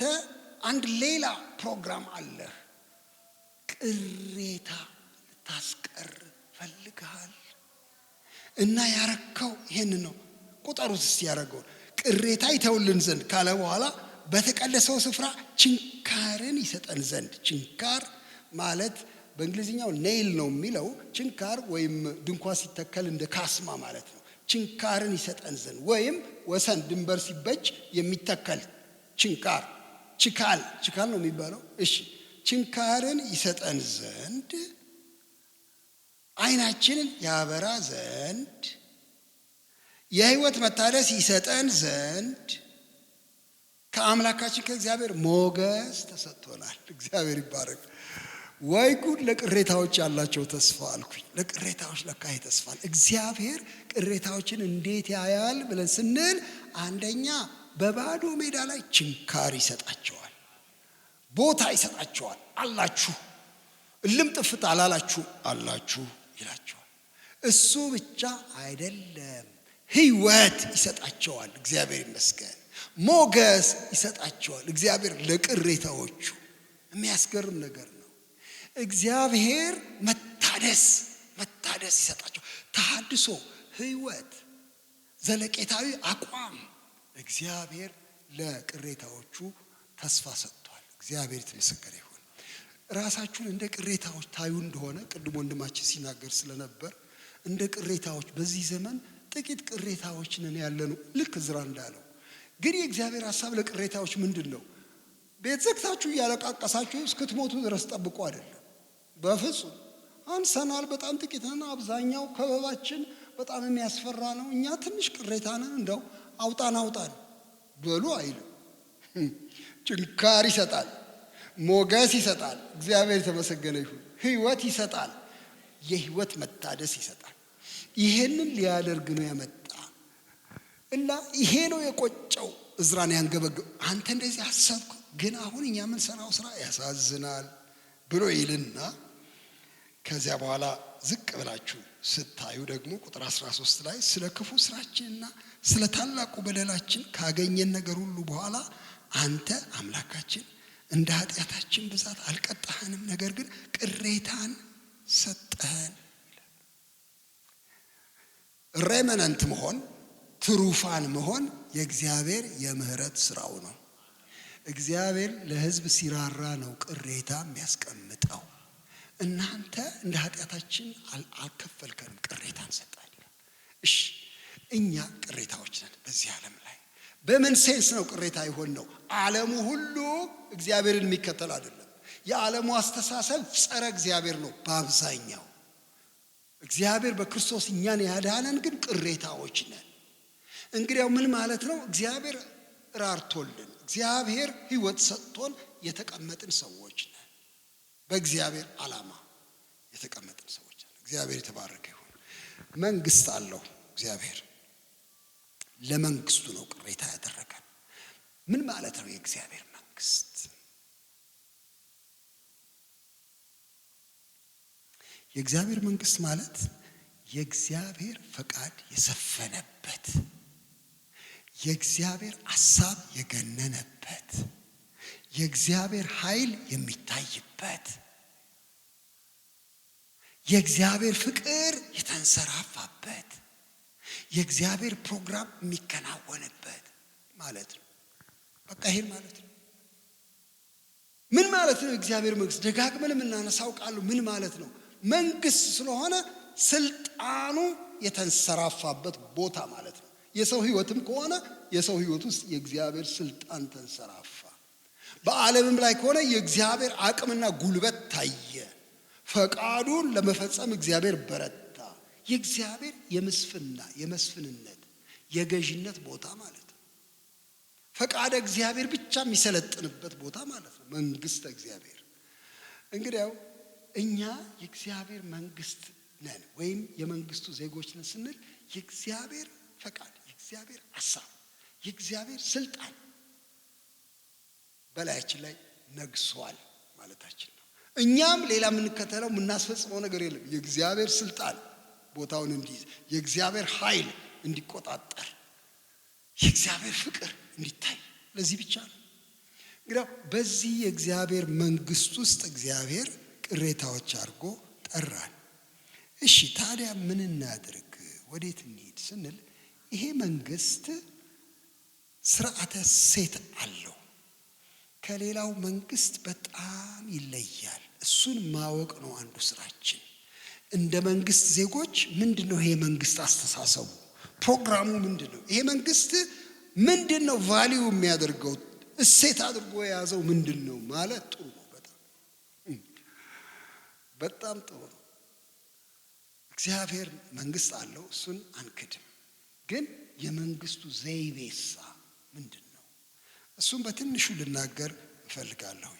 አንድ ሌላ ፕሮግራም አለህ። ቅሬታ ልታስቀር ፈልግሃል እና ያረከው ይሄን ነው። ቁጠሩት እስቲ ያረገው ቅሬታ ይተውልን ዘንድ ካለ በኋላ በተቀደሰው ስፍራ ችንካርን ይሰጠን ዘንድ። ችንካር ማለት በእንግሊዝኛው ኔይል ነው የሚለው። ችንካር ወይም ድንኳን ሲተከል እንደ ካስማ ማለት ነው። ችንካርን ይሰጠን ዘንድ ወይም ወሰን ድንበር ሲበጅ የሚተከል ችንካር፣ ችካል ነው የሚባለው። እሺ ችንካርን ይሰጠን ዘንድ ዓይናችንን ያበራ ዘንድ የሕይወት መታደስ ይሰጠን ዘንድ ከአምላካችን ከእግዚአብሔር ሞገስ ተሰጥቶናል። እግዚአብሔር ይባረክ። ወይ ጉድ! ለቅሬታዎች ያላቸው ተስፋ አልኩኝ። ለቅሬታዎች ለካ ተስፋል። እግዚአብሔር ቅሬታዎችን እንዴት ያያል ብለን ስንል አንደኛ በባዶ ሜዳ ላይ ችንካር ይሰጣቸዋል፣ ቦታ ይሰጣቸዋል። አላችሁ እልም ጥፍት አላላችሁ አላችሁ ይላቸዋል። እሱ ብቻ አይደለም፣ ሕይወት ይሰጣቸዋል። እግዚአብሔር ይመስገን። ሞገስ ይሰጣቸዋል እግዚአብሔር ለቅሬታዎቹ። የሚያስገርም ነገር ነው። እግዚአብሔር መታደስ ይሰጣቸው፣ ተሐድሶ፣ ሕይወት፣ ዘለቄታዊ አቋም እግዚአብሔር ለቅሬታዎቹ ተስፋ ሰጥቷል። እግዚአብሔር የተመሰገነ ይሁን። ራሳችሁን እንደ ቅሬታዎች ታዩ እንደሆነ ቅድም ወንድማችን ሲናገር ስለነበር እንደ ቅሬታዎች በዚህ ዘመን ጥቂት ቅሬታዎች ነን ያለነው። ልክ ዕዝራ እንዳለው ግን የእግዚአብሔር ሐሳብ ለቅሬታዎች ምንድን ነው? ቤት ዘግታችሁ እያለቃቀሳችሁ እስክትሞቱ ድረስ ጠብቁ አይደለም። በፍጹም አንሰናል፣ በጣም ጥቂት ነን። አብዛኛው ከበባችን በጣም የሚያስፈራ ነው። እኛ ትንሽ ቅሬታ ነን፣ እንደው አውጣን በሉ አይልም። ችንካር ይሰጣል፣ ሞገስ ይሰጣል። እግዚአብሔር የተመሰገነ ይሁን። ሕይወት ይሰጣል፣ የሕይወት መታደስ ይሰጣል። ይሄንን ሊያደርግ ነው ያመጣ እና ይሄ ነው የቆጨው ዕዝራን ያንገበገው። አንተ እንደዚህ አሰብክ፣ ግን አሁን እኛ የምንሰራው ስራ ያሳዝናል ብሎ ይልና ከዚያ በኋላ ዝቅ ብላችሁ ስታዩ ደግሞ ቁጥር 13 ላይ ስለ ክፉ ስራችንና ስለ ታላቁ በደላችን ካገኘን ነገር ሁሉ በኋላ አንተ አምላካችን እንደ ኃጢአታችን ብዛት አልቀጣህንም፣ ነገር ግን ቅሬታን ሰጠህን። ሬመነንት መሆን፣ ትሩፋን መሆን የእግዚአብሔር የምህረት ስራው ነው። እግዚአብሔር ለሕዝብ ሲራራ ነው ቅሬታ የሚያስቀምጠው። እናንተ እንደ ኃጢአታችን አልከፈልከንም፣ ቅሬታን ሰጠን ይላል። እሺ እኛ ቅሬታዎች ነን በዚህ ዓለም ላይ። በምን ሴንስ ነው ቅሬታ ይሆን ነው? ዓለሙ ሁሉ እግዚአብሔርን የሚከተል አይደለም። የዓለሙ አስተሳሰብ ጸረ እግዚአብሔር ነው በአብዛኛው። እግዚአብሔር በክርስቶስ እኛን ያዳነን ግን ቅሬታዎች ነን። እንግዲያው ምን ማለት ነው? እግዚአብሔር ራርቶልን እግዚአብሔር ሕይወት ሰጥቶን የተቀመጥን ሰዎች ነን። በእግዚአብሔር ዓላማ የተቀመጥን ሰዎች ነን። እግዚአብሔር የተባረከ ይሁን። መንግስት አለው እግዚአብሔር። ለመንግስቱ ነው ቅሬታ ያደረገን። ምን ማለት ነው የእግዚአብሔር መንግስት? የእግዚአብሔር መንግስት ማለት የእግዚአብሔር ፈቃድ የሰፈነበት፣ የእግዚአብሔር ሐሳብ የገነነበት፣ የእግዚአብሔር ኃይል የሚታይበት፣ የእግዚአብሔር ፍቅር የተንሰራፋበት፣ የእግዚአብሔር ፕሮግራም የሚከናወንበት ማለት ነው። በቃ ይሄን ማለት ነው። ምን ማለት ነው የእግዚአብሔር መንግስት? ደጋግመን የምናነሳው ቃሉ ምን ማለት ነው? መንግስት ስለሆነ ስልጣኑ የተንሰራፋበት ቦታ ማለት ነው። የሰው ህይወትም ከሆነ የሰው ህይወት ውስጥ የእግዚአብሔር ስልጣን ተንሰራፋ። በዓለምም ላይ ከሆነ የእግዚአብሔር አቅምና ጉልበት ታየ። ፈቃዱን ለመፈጸም እግዚአብሔር በረታ። የእግዚአብሔር የመስፍንነት የገዥነት ቦታ ማለት ነው። ፈቃደ እግዚአብሔር ብቻ የሚሰለጥንበት ቦታ ማለት ነው መንግስት እግዚአብሔር። እንግዲያው እኛ የእግዚአብሔር መንግስት ነን ወይም የመንግስቱ ዜጎች ነን ስንል የእግዚአብሔር ፈቃድ፣ የእግዚአብሔር ሐሳብ፣ የእግዚአብሔር ስልጣን በላያችን ላይ ነግሷል ማለታችን ነው። እኛም ሌላ የምንከተለው የምናስፈጽመው ነገር የለም። የእግዚአብሔር ስልጣን ቦታውን እንዲይዝ፣ የእግዚአብሔር ኃይል እንዲቆጣጠር፣ የእግዚአብሔር ፍቅር እንዲታይ፣ ለዚህ ብቻ ነው። እንግዲህ በዚህ የእግዚአብሔር መንግስት ውስጥ እግዚአብሔር ቅሬታዎች አድርጎ ጠራን። እሺ ታዲያ ምን እናድርግ? ወዴት እንሂድ ስንል ይሄ መንግስት ስርዓተ ሴት አለው። ከሌላው መንግስት በጣም ይለያል። እሱን ማወቅ ነው አንዱ ስራችን። እንደ መንግስት ዜጎች ምንድነው ይሄ መንግስት አስተሳሰቡ? ፕሮግራሙ ምንድነው? ይሄ መንግስት ምንድነው ቫልዩ የሚያደርገው? እሴት አድርጎ የያዘው ምንድነው ማለት ጥሩ ነው። በጣም ጥሩ ነው። እግዚአብሔር መንግስት አለው፣ እሱን አንክድም። ግን የመንግስቱ ዘይቤሳ ምንድነው? እሱን በትንሹ ልናገር እፈልጋለሁ።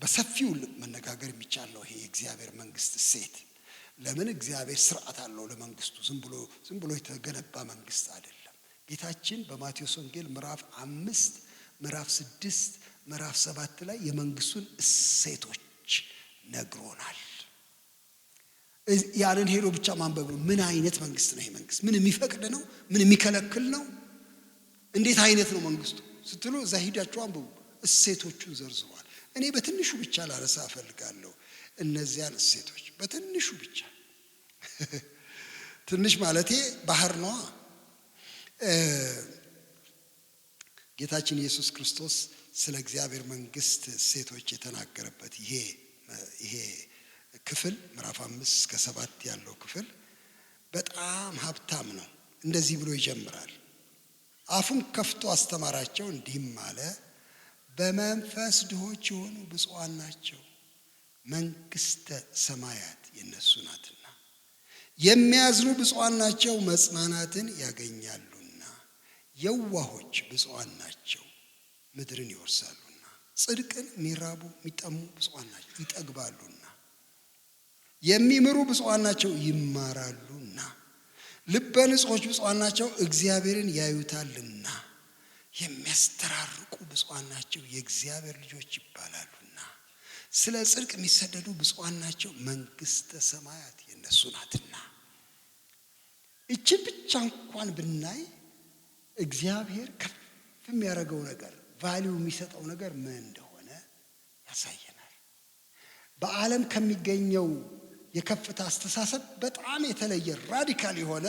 በሰፊው መነጋገር የሚቻለው ይሄ የእግዚአብሔር መንግስት እሴት። ለምን እግዚአብሔር ስርዓት አለው ለመንግስቱ። ዝም ብሎ የተገነባ መንግስት አይደለም። ጌታችን በማቴዎስ ወንጌል ምዕራፍ 5 ምዕራፍ 6 ምዕራፍ 7 ላይ የመንግስቱን እሴቶች ነግሮናል። ያንን ሄዶ ብቻ ማንበብ ነው። ምን አይነት መንግስት ነው ይሄ መንግስት? ምን የሚፈቅድ ነው? ምን የሚከለክል ነው? እንዴት አይነት ነው መንግስቱ ስትሉ እዛ ሂዳችሁ አንብቡ። እሴቶቹን ዘርዝሯል። እኔ በትንሹ ብቻ ላነሳ እፈልጋለሁ እነዚያን እሴቶች በትንሹ ብቻ። ትንሽ ማለቴ ባህር ነዋ። ጌታችን ኢየሱስ ክርስቶስ ስለ እግዚአብሔር መንግስት እሴቶች የተናገረበት ይሄ ክፍል ምዕራፍ 5 እስከ 7 ያለው ክፍል በጣም ሀብታም ነው። እንደዚህ ብሎ ይጀምራል። አፉን ከፍቶ አስተማራቸው እንዲህም አለ፣ በመንፈስ ድሆች የሆኑ ብፁዓን ናቸው፣ መንግስተ ሰማያት የነሱ ናትና። የሚያዝኑ ብፁዓን ናቸው፣ መጽናናትን ያገኛሉና። የዋሆች ብፁዓን ናቸው፣ ምድርን ይወርሳሉና። ጽድቅን የሚራቡ የሚጠሙ ብፁዓን ናቸው፣ ይጠግባሉና። የሚምሩ ብፁዓን ናቸው፣ ይማራሉና። ልበ ንጹሖች ብፁዓን ናቸው፣ እግዚአብሔርን ያዩታልና። የሚያስተራርቁ ብፁዓን ናቸው፣ የእግዚአብሔር ልጆች ይባላሉና። ስለ ጽድቅ የሚሰደዱ ብፁዓን ናቸው፣ መንግስተ ሰማያት የነሱ ናትና። እቺ ብቻ እንኳን ብናይ እግዚአብሔር ከፍ የሚያደርገው ነገር ቫልዩ የሚሰጠው ነገር ምን እንደሆነ ያሳየናል። በዓለም ከሚገኘው የከፍታ አስተሳሰብ በጣም የተለየ ራዲካል የሆነ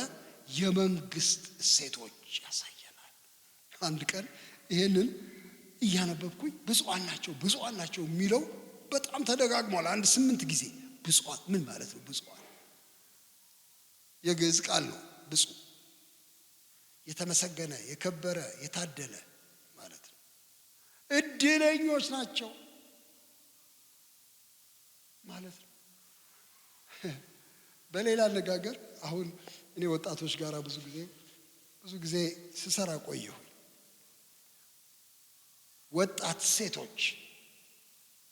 የመንግስት እሴቶች ያሳየናል። አንድ ቀን ይሄንን እያነበብኩኝ ብፁዓን ናቸው የሚለው በጣም ተደጋግሟል። 8 ጊዜ ብፁዓን ምን ማለት ነው? ብፁዓን የግዕዝ ቃል ነው። ብፁዕ የተመሰገነ፣ የከበረ፣ የታደለ ማለት ነው። እድለኞች ናቸው ማለት ነው። በሌላ አነጋገር አሁን እኔ ወጣቶች ጋር ብዙ ጊዜ ስሰራ ቆየሁ። ወጣት ሴቶች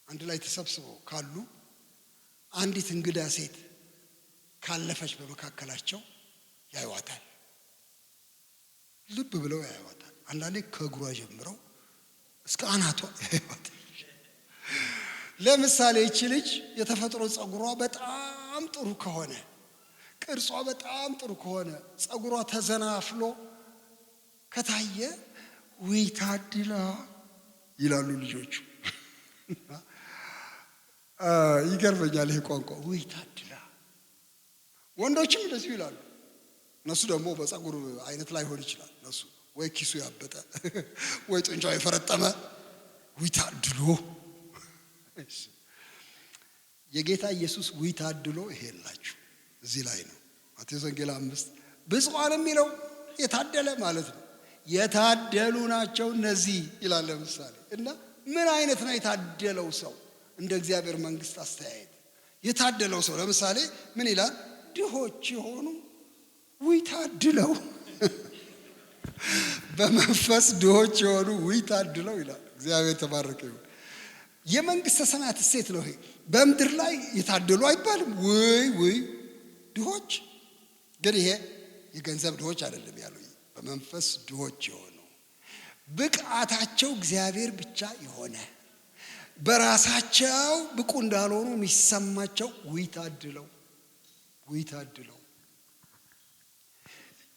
አንድ ላይ ተሰብስበው ካሉ አንዲት እንግዳ ሴት ካለፈች በመካከላቸው ያዩዋታል። ልብ ብለው ያዩዋታል። አንዳንዴ ከእግሯ ጀምረው እስከ አናቷ ያዩዋታል። ለምሳሌ እቺ ልጅ የተፈጥሮ ጸጉሯ በጣም ጥሩ ከሆነ፣ ቅርጿ በጣም ጥሩ ከሆነ፣ ጸጉሯ ተዘናፍሎ ከታየ ወይ ታድላ ይላሉ ልጆቹ። ይገርመኛል ይሄ ቋንቋ ወይ ታድላ። ወንዶችም እንደዚሁ ይላሉ። እነሱ ደግሞ በጸጉር አይነት ላይ ሆን ይችላል። እነሱ ወይ ኪሱ ያበጠ ወይ ጡንቻው የፈረጠመ ወይ ታድሎ። የጌታ ኢየሱስ ወይ ታድሎ ይሄ የላችሁ እዚህ ላይ ነው። ማቴዎስ ወንጌል 5 ብፁዓን የሚለው የታደለ ማለት ነው። የታደሉ ናቸው እነዚህ ይላል። ለምሳሌ እና ምን አይነት ነው የታደለው ሰው? እንደ እግዚአብሔር መንግስት አስተያየት የታደለው ሰው ለምሳሌ ምን ይላል? ድሆች የሆኑ ወይ ታድለው፣ በመንፈስ ድሆች የሆኑ ወይ ታድለው ይላል። እግዚአብሔር ተባረከ ይሁን። የመንግስተ ሰማያት እሴት ነው ይሄ። በምድር ላይ የታደሉ አይባልም ወይ ድሆች። ግን ይሄ የገንዘብ ድሆች አይደለም ያለው። በመንፈስ ድሆች የሆኑ ብቃታቸው እግዚአብሔር ብቻ የሆነ በራሳቸው ብቁ እንዳልሆኑ የሚሰማቸው ወይ ታድለው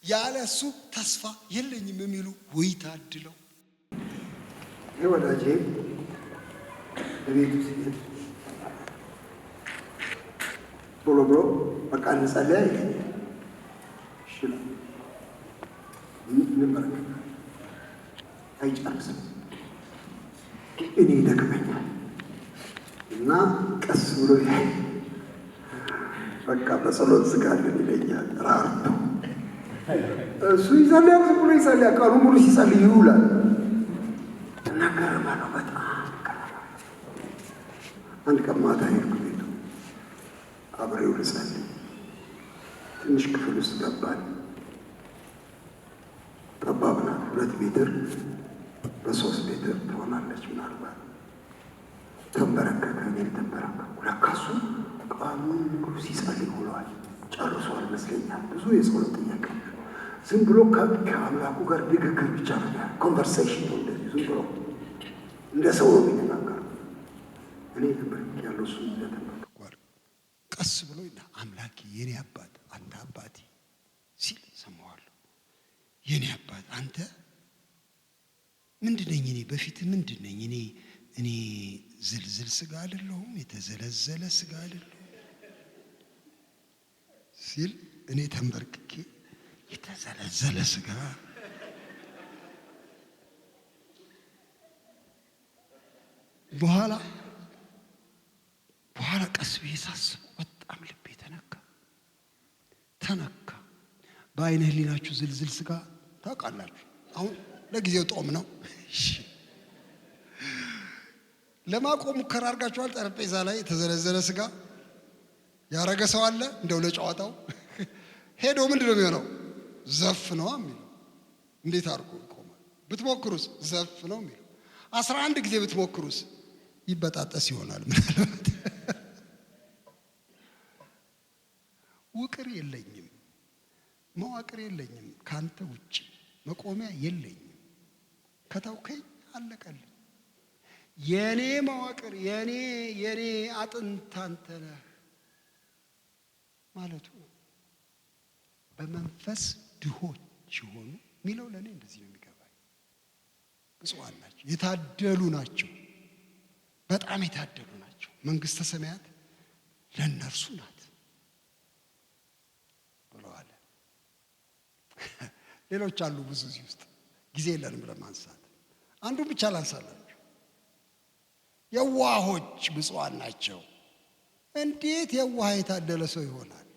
ያለሱ ተስፋ የለኝም የሚሉ ወይ ታድለው። ወዳጄ በቤቱ ሲሄድ ብሎ በቃ እንጸልያ ይለኛል። እሺ ነው እንመረከት አይጨርስም። እኔ ይደክመኛል እና ቀስ ብሎ በቃ በጸሎት ዝጋልን ይለኛል። ራርቶ እሱ ይጸልያል፣ ዝም ብሎ ይጸልያል። ቀኑ ሙሉ ሲጸልይ ይውላል። እናገርማ ነው በጣም አንድ ቀን ማታ ሄድኩ ቤቱ አብሬው ልጸልይ። ትንሽ ክፍል ውስጥ ገባን። ጠባብ ናት፣ 2 ሜትር በ3 ሜትር ትሆናለች ምናልባት። ተንበረከከ። እኔም ተንበረከኩ። ለካ እሱ ቀኑን ሙሉ ሲጸልይ ውሏል። ጨርሷል ይመስለኛል። ብዙ የጸሎት ጥያቄ ዝም ብሎ ከአምላኩ ጋር ንግግር ብቻ ነው ያለ። ኮንቨርሴሽን ነው እንደዚህ ዝም ብሎ እንደ ሰው ነው የሚነጋገር። እኔ ተንበረከክ ያለው እሱ ተንበረከኳል። ቀስ ብሎ አምላኬ የኔ አባት አንተ አባቴ ሲል ሰማዋለሁ። የኔ አባት አንተ ምንድነኝ? እኔ በፊት ምንድነኝ? እኔ ዝልዝል ስጋ አይደለሁም፣ የተዘለዘለ ስጋ አይደለሁም ሲል እኔ ተንበርክኬ የተዘለዘለ ስጋ በኋላ ቀስ ብዬ ሳስብ በጣም ልቤ ተነካ። በአይነ ህሊናችሁ ዝልዝል ስጋ ታውቃላችሁ። አሁን ለጊዜው ጦም ነው። ለማቆም ሙከራ አድርጋችኋል? ጠረጴዛ ላይ የተዘለዘለ ስጋ ያረገ ሰው አለ? እንደው ለጨዋታው ሄዶ ምንድን ነው የሚሆነው? ዘፍ ነው የሚለው። እንዴት አድርጎ ይቆማል? ብትሞክሩስ? ዘፍ ነው የሚለው። 11 ጊዜ ብትሞክሩስ? ይበጣጠስ ይሆናል ምናልባት። ውቅር የለኝም፣ መዋቅር የለኝም፣ ካንተ ውጭ መቆሚያ የለኝም። ከተውከኝ አለቀልኝ። የኔ መዋቅር የኔ አጥንት አንተ ነህ ማለቱ ነው። በመንፈስ ድሆች የሆኑ የሚለው ለእኔ እንደዚህ ነው የሚገባኝ። ብፁዓን ናቸው፣ የታደሉ ናቸው፣ በጣም የታደሉ ናቸው፣ መንግሥተ ሰማያት ለእነርሱ ናት ብለዋል። ሌሎች አሉ ብዙ እዚህ ውስጥ ጊዜ የለንም ለማንሳት። አንዱን ብቻ ላንሳላችሁ። የዋሆች ብፁዓን ናቸው። እንዴት የዋህ የታደለ ሰው ይሆናል?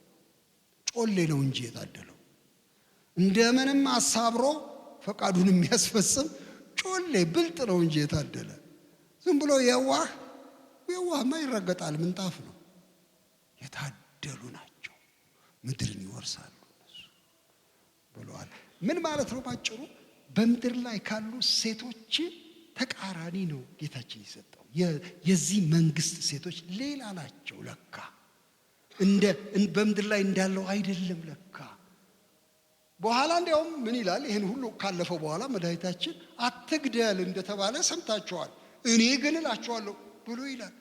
ጮሌ ነው እንጂ የታደለው እንደምንም አሳብሮ ፈቃዱን የሚያስፈጽም ጮሌ ብልጥ ነው እንጂ የታደለ ዝም ብሎ የዋህማ ይረገጣል፣ ምንጣፍ ነው። የታደሉ ናቸው፣ ምድርን ይወርሳሉ እነሱ ብለዋል። ምን ማለት ነው? ባጭሩ በምድር ላይ ካሉ ሴቶች ተቃራኒ ነው ጌታችን የሰጠው። የዚህ መንግስት ሴቶች ሌላ ናቸው ለካ። በምድር ላይ እንዳለው አይደለም ለካ። በኋላ እንዲያውም ምን ይላል? ይህን ሁሉ ካለፈው በኋላ መድኃኒታችን አትግደል እንደተባለ ሰምታችኋል፣ እኔ ግን እላችኋለሁ ብሎ ይላል።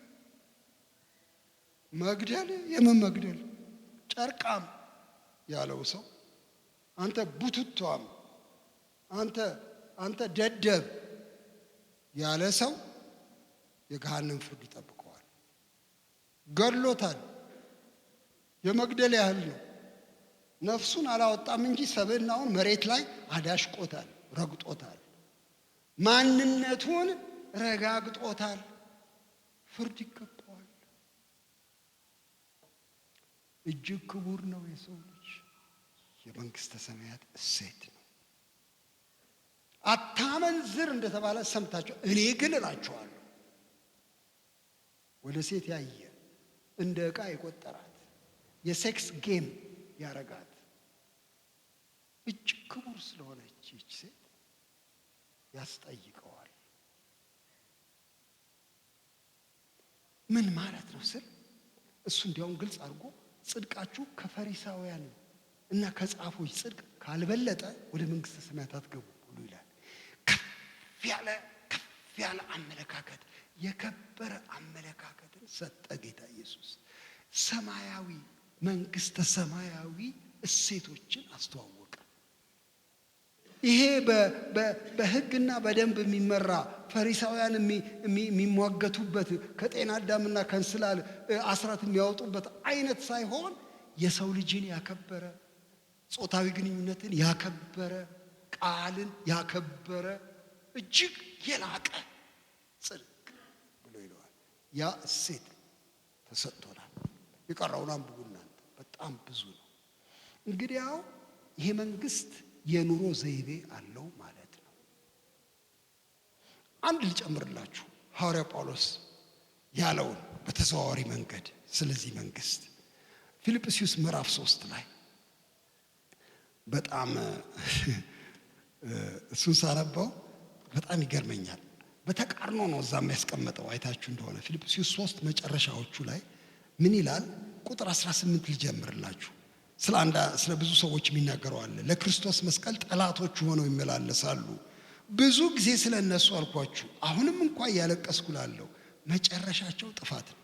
መግደል? የምን መግደል? ጨርቃም ያለው ሰው አንተ ቡትቷም፣ አንተ ደደብ ያለ ሰው የገሃነም ፍርድ ይጠብቀዋል። ገድሎታል። የመግደል ያህል ነው። ነፍሱን አላወጣም እንጂ ሰብዕናውን መሬት ላይ አዳሽቆታል፣ ረግጦታል፣ ማንነቱን ረጋግጦታል። ፍርድ ይገባዋል። እጅግ ክቡር ነው የሰው ልጅ። የመንግሥተ ሰማያት እሴት ነው። አታመንዝር እንደተባለ ሰምታችሁ፣ እኔ ግን እላችኋለሁ ወደ ሴት ያየ እንደ ዕቃ የቆጠራት የሴክስ ጌም ያረጋት እጅግ ክቡር ስለሆነች ይህች ሴት ያስጠይቀዋል። ምን ማለት ነው ስል እሱ እንዲያውም ግልጽ አድርጎ ጽድቃችሁ ከፈሪሳውያን እና ከጻፎች ጽድቅ ካልበለጠ ወደ መንግሥተ ሰማያት አትገቡ ብሎ ይላል። ከፍ ያለ አመለካከት፣ የከበረ አመለካከትን ሰጠ ጌታ ኢየሱስ። ሰማያዊ መንግሥተ ሰማያዊ እሴቶችን አስተዋወቀ። ይሄ በሕግና በደንብ የሚመራ ፈሪሳውያን የሚሟገቱበት ከጤና አዳምና ከእንስላል አስራት የሚያወጡበት አይነት ሳይሆን የሰው ልጅን ያከበረ፣ ጾታዊ ግንኙነትን ያከበረ፣ ቃልን ያከበረ እጅግ የላቀ ጽድቅ ብሎ ይለዋል። ያ እሴት ተሰጥቶናል። የቀረውን አንብቡ እናንተ፣ በጣም ብዙ ነው። እንግዲያው ይሄ መንግስት የኑሮ ዘይቤ አለው ማለት ነው። አንድ ልጨምርላችሁ፣ ሐዋርያ ጳውሎስ ያለውን በተዘዋዋሪ መንገድ ስለዚህ መንግስት ፊልጵስዩስ ምዕራፍ 3 ላይ በጣም እሱን ሳነባው በጣም ይገርመኛል። በተቃርኖ ነው እዛም ያስቀመጠው። አይታችሁ እንደሆነ ፊልጵስዩስ 3 መጨረሻዎቹ ላይ ምን ይላል? ቁጥር 18 ልጀምርላችሁ። ስለ ብዙ ሰዎች የሚናገረው አለ። ለክርስቶስ መስቀል ጠላቶች ሆነው ይመላለሳሉ። ብዙ ጊዜ ስለ እነሱ አልኳችሁ፣ አሁንም እንኳን እያለቀስኩ እላለሁ፣ መጨረሻቸው ጥፋት ነው።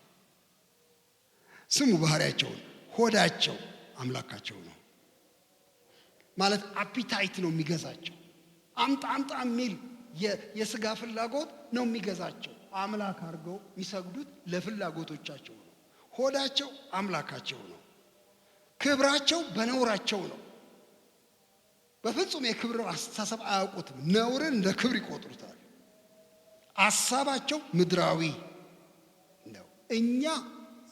ስሙ ባህሪያቸውን። ሆዳቸው አምላካቸው ነው ማለት አፒታይት ነው የሚገዛቸው። አምጣ አምጣ የሚል የስጋ ፍላጎት ነው የሚገዛቸው። አምላክ አድርገው የሚሰግዱት ለፍላጎቶቻቸው ነው። ሆዳቸው አምላካቸው ነው። ክብራቸው በነውራቸው ነው። በፍጹም የክብር አስተሳሰብ አያውቁትም። ነውርን እንደ ክብር ይቆጥሩታል። አሳባቸው ምድራዊ ነው። እኛ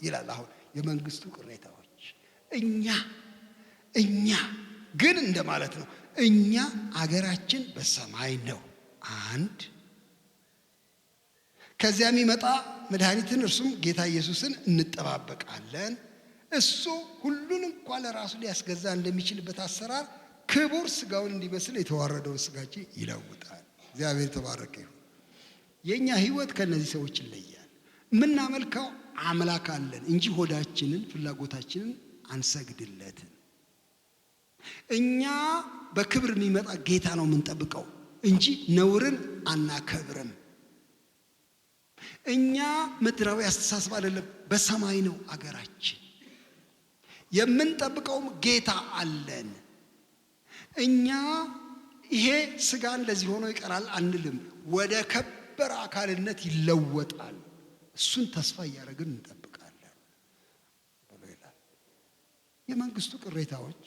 ይላል አሁን የመንግስቱ ቅሬታዎች እኛ ግን እንደማለት ነው። እኛ አገራችን በሰማይ ነው። አንድ ከዚያ የሚመጣ መድኃኒትን እርሱም ጌታ ኢየሱስን እንጠባበቃለን። እሱ ሁሉን እንኳን ለራሱ ሊያስገዛ እንደሚችልበት አሰራር ክቡር ስጋውን እንዲመስል የተዋረደውን ስጋችን ይለውጣል። እግዚአብሔር የተባረከ ይሁን። የኛ ህይወት ከነዚህ ሰዎች ይለያል። የምናመልከው አምላክ አለን እንጂ ሆዳችንን ፍላጎታችንን አንሰግድለትን። እኛ በክብር የሚመጣ ጌታ ነው የምንጠብቀው እንጂ ነውርን አናከብርም። እኛ ምድራዊ አስተሳሰብ አይደለም፣ በሰማይ ነው አገራችን። የምንጠብቀውም ጌታ አለን። እኛ ይሄ ስጋ እንደዚህ ሆኖ ይቀራል አንልም፣ ወደ ከበረ አካልነት ይለወጣል። እሱን ተስፋ እያደረግን እንጠብቃለን ብሎ ይላል። የመንግስቱ ቅሬታዎች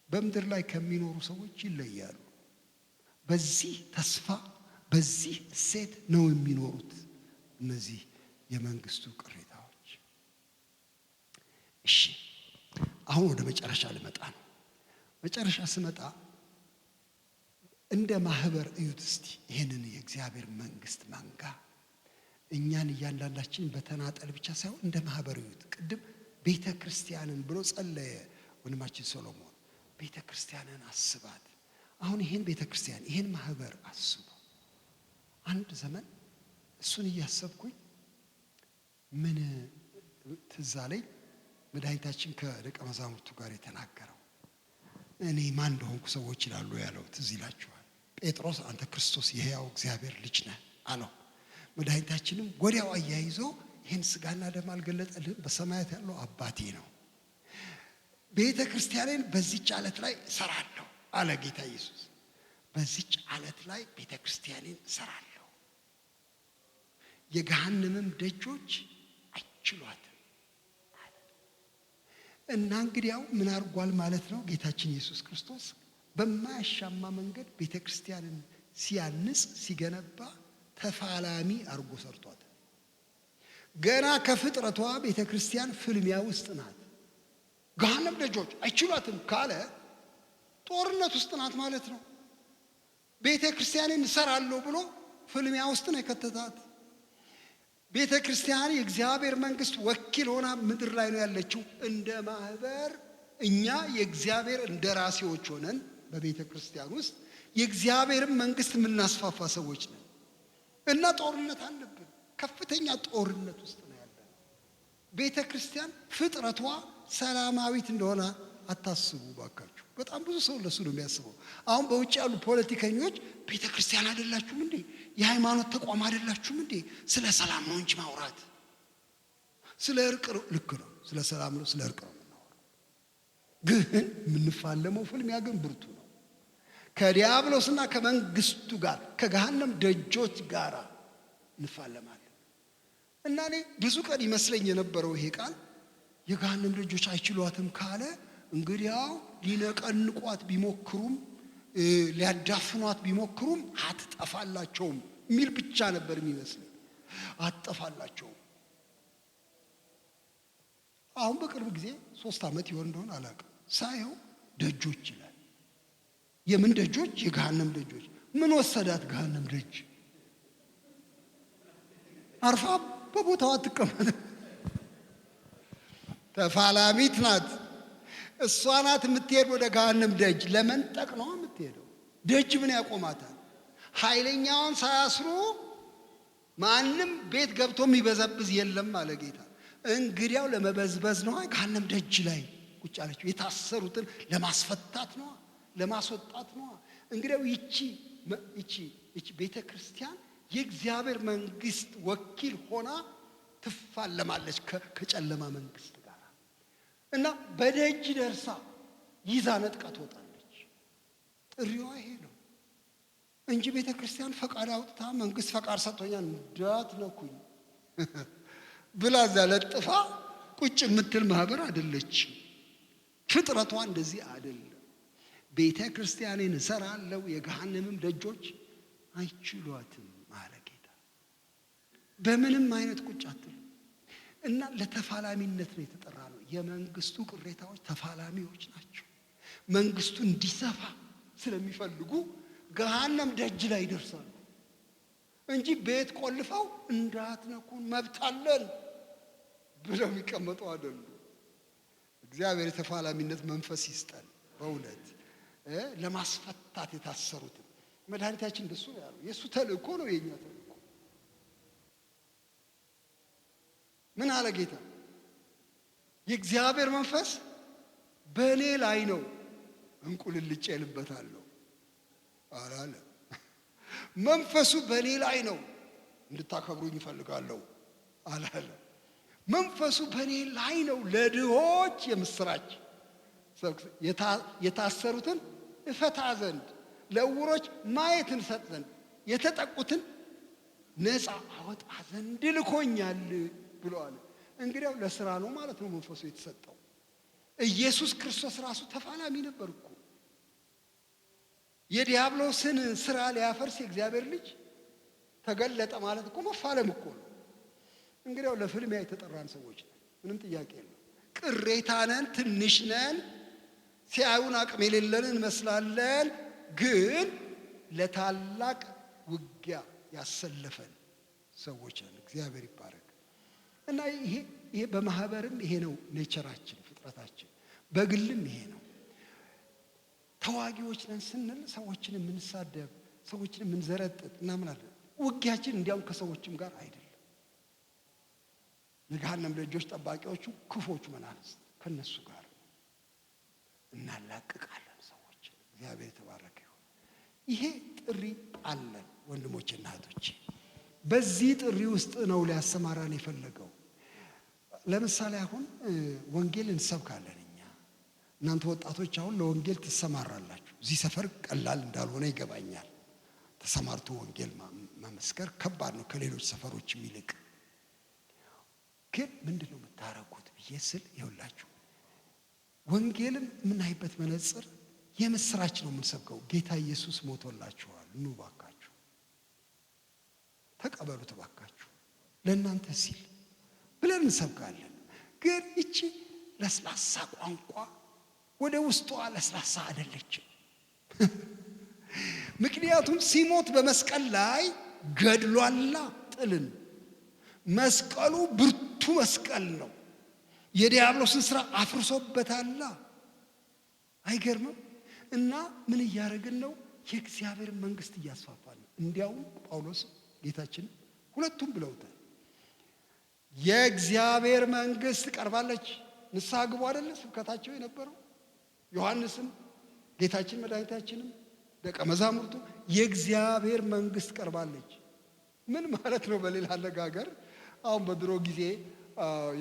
በምድር ላይ ከሚኖሩ ሰዎች ይለያሉ። በዚህ ተስፋ በዚህ እሴት ነው የሚኖሩት እነዚህ የመንግስቱ ቅሬታዎች። እሺ አሁን ወደ መጨረሻ ልመጣ ነው። መጨረሻ ስመጣ እንደ ማህበር እዩት እስቲ ይሄንን የእግዚአብሔር መንግስት መንጋ። እኛን እያንዳንዳችን በተናጠል ብቻ ሳይሆን እንደ ማህበር እዩት። ቅድም ቤተ ክርስቲያንን ብሎ ጸለየ ወንድማችን ሶሎሞን። ቤተ ክርስቲያንን አስባት። አሁን ይሄን ቤተ ክርስቲያን ይሄን ማህበር አስቡ። አንድ ዘመን እሱን እያሰብኩኝ ምን ትዝ አለኝ፣ መድኃኒታችን ከደቀ መዛሙርቱ ጋር የተናገረው እኔ ማን እንደሆንኩ ሰዎች ይላሉ ያለው ትዝ ይላችኋል። ጴጥሮስ አንተ ክርስቶስ የሕያው እግዚአብሔር ልጅ ነህ አለው። መድኃኒታችንም ወዲያው አያይዞ ይህን ስጋና ደም አልገለጠልህም፣ በሰማያት ያለው አባቴ ነው። ቤተ ክርስቲያኔን በዚች ዓለት ላይ እሰራለሁ አለ ጌታ ኢየሱስ። በዚች ዓለት ላይ ቤተ ክርስቲያኔን እሰራለሁ፣ የገሃነምም ደጆች አይችሏትም አለ። እና እንግዲያው ምን አድርጓል ማለት ነው? ጌታችን ኢየሱስ ክርስቶስ በማያሻማ መንገድ ቤተ ክርስቲያንን ሲያንጽ ሲገነባ ተፋላሚ አድርጎ ሰርቷት። ገና ከፍጥረቷ ቤተ ክርስቲያን ፍልሚያ ውስጥ ናት። ገሃነም ደጆች አይችሏትም ካለ ጦርነት ውስጥ ናት ማለት ነው። ቤተ ክርስቲያንን እሰራለሁ ብሎ ፍልሚያ ውስጥ ነው የከተታት። ቤተ ክርስቲያን የእግዚአብሔር መንግስት ወኪል ሆና ምድር ላይ ነው ያለችው። እንደ ማህበር እኛ የእግዚአብሔር እንደራሴዎች ሆነን በቤተ ክርስቲያን ውስጥ የእግዚአብሔርን መንግስት የምናስፋፋ ሰዎች ነን እና ጦርነት አለብን። ከፍተኛ ጦርነት ውስጥ ነው ያለነው። ቤተ ክርስቲያን ፍጥረቷ ሰላማዊት እንደሆነ አታስቡ ባካችሁ። በጣም ብዙ ሰው ለሱ ነው የሚያስበው። አሁን በውጭ ያሉ ፖለቲከኞች ቤተ ክርስቲያን አይደላችሁም እንዴ? የሃይማኖት ተቋም አይደላችሁም እንዴ? ስለ ሰላም ነው እንጂ ማውራት፣ ስለ እርቅ ነው። ልክ ነው፣ ስለ ሰላም ነው፣ ስለ እርቅ ነው የምናወራው። ግን የምንፋለመው ፍልሚያ ግን ብርቱ ነው። ከዲያብሎስና ከመንግስቱ ጋር ከገሃነም ደጆች ጋር እንፋለማለን። እና እኔ ብዙ ቀን ይመስለኝ የነበረው ይሄ ቃል የገሃነም ደጆች አይችሏትም ካለ እንግዲያው ሊነቀንቋት ቢሞክሩም ሊያዳፍኗት ቢሞክሩም አትጠፋላቸውም የሚል ብቻ ነበር የሚመስለኝ። አትጠፋላቸውም። አሁን በቅርብ ጊዜ 3 ዓመት ይሆን እንደሆነ አላውቅም፣ ሳየው ደጆች ይላል። የምን ደጆች? የገሃነም ደጆች። ምን ወሰዳት ገሃነም ደጅ? አርፋ በቦታዋ አትቀመጥ። ተፋላሚት ናት። እሷ ናት የምትሄድ ወደ ገሃነም ደጅ። ለመንጠቅ ነው የምትሄደው። ደጅ ምን ያቆማታል? ኃይለኛውን ሳያስሩ ማንም ቤት ገብቶ የሚበዘብዝ የለም አለ ጌታ። እንግዲያው ለመበዝበዝ ነው፣ ገሃነም ደጅ ላይ ቁጭ አለችው። የታሰሩትን ለማስፈታት ነው፣ ለማስወጣት ነው። እንግዲያው ይቺ ቤተ ክርስቲያን የእግዚአብሔር መንግስት ወኪል ሆና ትፋለማለች ከጨለማ መንግስት ጋር እና በደጅ ደርሳ ይዛ ነጥቃ ትወጣለች። ጥሪዋ ይሄ ነው እንጂ ቤተ ክርስቲያን ፈቃድ አውጥታ መንግስት ፈቃድ ሰጥቶኛል እንዳትነኩኝ ብላ እዛ ለጥፋ ቁጭ የምትል ማህበር አይደለችም። ፍጥረቷ እንደዚህ አይደለም። ቤተ ክርስቲያንን እሰራለሁ የገሃነምም ደጆች አይችሏትም አለ ጌታ። በምንም አይነት ቁጭ አትሉ እና ለተፋላሚነት ነው የተጠራ ነው። የመንግስቱ ቅሬታዎች ተፋላሚዎች ናቸው። መንግስቱ እንዲሰፋ ስለሚፈልጉ ገሃነም ደጅ ላይ ይደርሳሉ እንጂ ቤት ቆልፈው እንዳትነኩን መብት አለን ብለው የሚቀመጡ አይደሉም። እግዚአብሔር የተፋላሚነት መንፈስ ይስጠን። በእውነት ለማስፈታት የታሰሩትን መድኃኒታችን እንደሱ ነው ያለው። የእሱ ተልእኮ ነው የኛ ተልእኮ። ምን አለ ጌታ? የእግዚአብሔር መንፈስ በእኔ ላይ ነው፣ እንቁልልጭ እልበታለሁ አላለ። መንፈሱ በእኔ ላይ ነው፣ እንድታከብሩኝ እፈልጋለሁ አላለ። መንፈሱ በእኔ ላይ ነው፣ ለድሆች የምስራች የታሰሩትን እፈታ ዘንድ፣ ለዕውሮች ማየትን እሰጥ ዘንድ፣ የተጠቁትን ነፃ አወጣ ዘንድ ልኮኛል ብለዋል። እንግዲያው ለስራ ነው ማለት ነው መንፈሱ የተሰጠው። ኢየሱስ ክርስቶስ ራሱ ተፋላሚ ነበር እኮ። የዲያብሎስን ስራ ሊያፈርስ የእግዚአብሔር ልጅ ተገለጠ ማለት እኮ መፋለም እኮ ነው። እንግዲያው ለፍልሚያ የተጠራን ሰዎች ነን፣ ምንም ጥያቄ የለም። ቅሬታ ነን፣ ትንሽ ነን፣ ሲያዩን አቅም የሌለን እንመስላለን። ግን ለታላቅ ውጊያ ያሰለፈን ሰዎች ነን። እግዚአብሔር ይባረክ። እና ይሄ በማህበርም ይሄ ነው ኔቸራችን፣ ፍጥረታችን፣ በግልም ይሄ ነው። ተዋጊዎች ነን ስንል ሰዎችን የምንሳደብ፣ ሰዎችን የምንዘረጥጥ እናምናለን። ውጊያችን እንዲያውም ከሰዎችም ጋር አይደለም። የገሃነም ደጆች ጠባቂዎቹ ክፎቹ መናፍስት ከነሱ ጋር እናላቅቃለን ሰዎችን። እግዚአብሔር የተባረከ ይሁን። ይሄ ጥሪ አለን ወንድሞችና እህቶቼ። በዚህ ጥሪ ውስጥ ነው ሊያሰማራን የፈለገው። ለምሳሌ አሁን ወንጌል እንሰብካለን እኛ። እናንተ ወጣቶች አሁን ለወንጌል ትሰማራላችሁ። እዚህ ሰፈር ቀላል እንዳልሆነ ይገባኛል። ተሰማርቶ ወንጌል መመስከር ከባድ ነው ከሌሎች ሰፈሮች ይልቅ። ግን ምንድነው የምታረጉት ብዬ ስል ይኸውላችሁ፣ ወንጌልን የምናይበት መነጽር የምስራች ነው የምንሰብከው። ጌታ ኢየሱስ ሞቶላችኋል፣ ኑ ባካችሁ ተቀበሉት ባካችሁ ለእናንተ ሲል ብለን እንሰብካለን። ግን ይቺ ለስላሳ ቋንቋ ወደ ውስጧ ለስላሳ አይደለችም። ምክንያቱም ሲሞት በመስቀል ላይ ገድሏላ ጥልን። መስቀሉ ብርቱ መስቀል ነው። የዲያብሎስን ስራ አፍርሶበታላ። አይገርምም? እና ምን እያደረግን ነው? የእግዚአብሔር መንግስት እያስፋፋን ነው። እንዲያውም ጳውሎስ ጌታችን ሁለቱም ብለውታል። የእግዚአብሔር መንግስት ቀርባለች፣ ንስሐ ግቡ አይደለ ስብከታቸው የነበረው። ዮሐንስም ጌታችን መድኃኒታችንም ደቀ መዛሙርቱ የእግዚአብሔር መንግስት ቀርባለች። ምን ማለት ነው? በሌላ አነጋገር አሁን በድሮ ጊዜ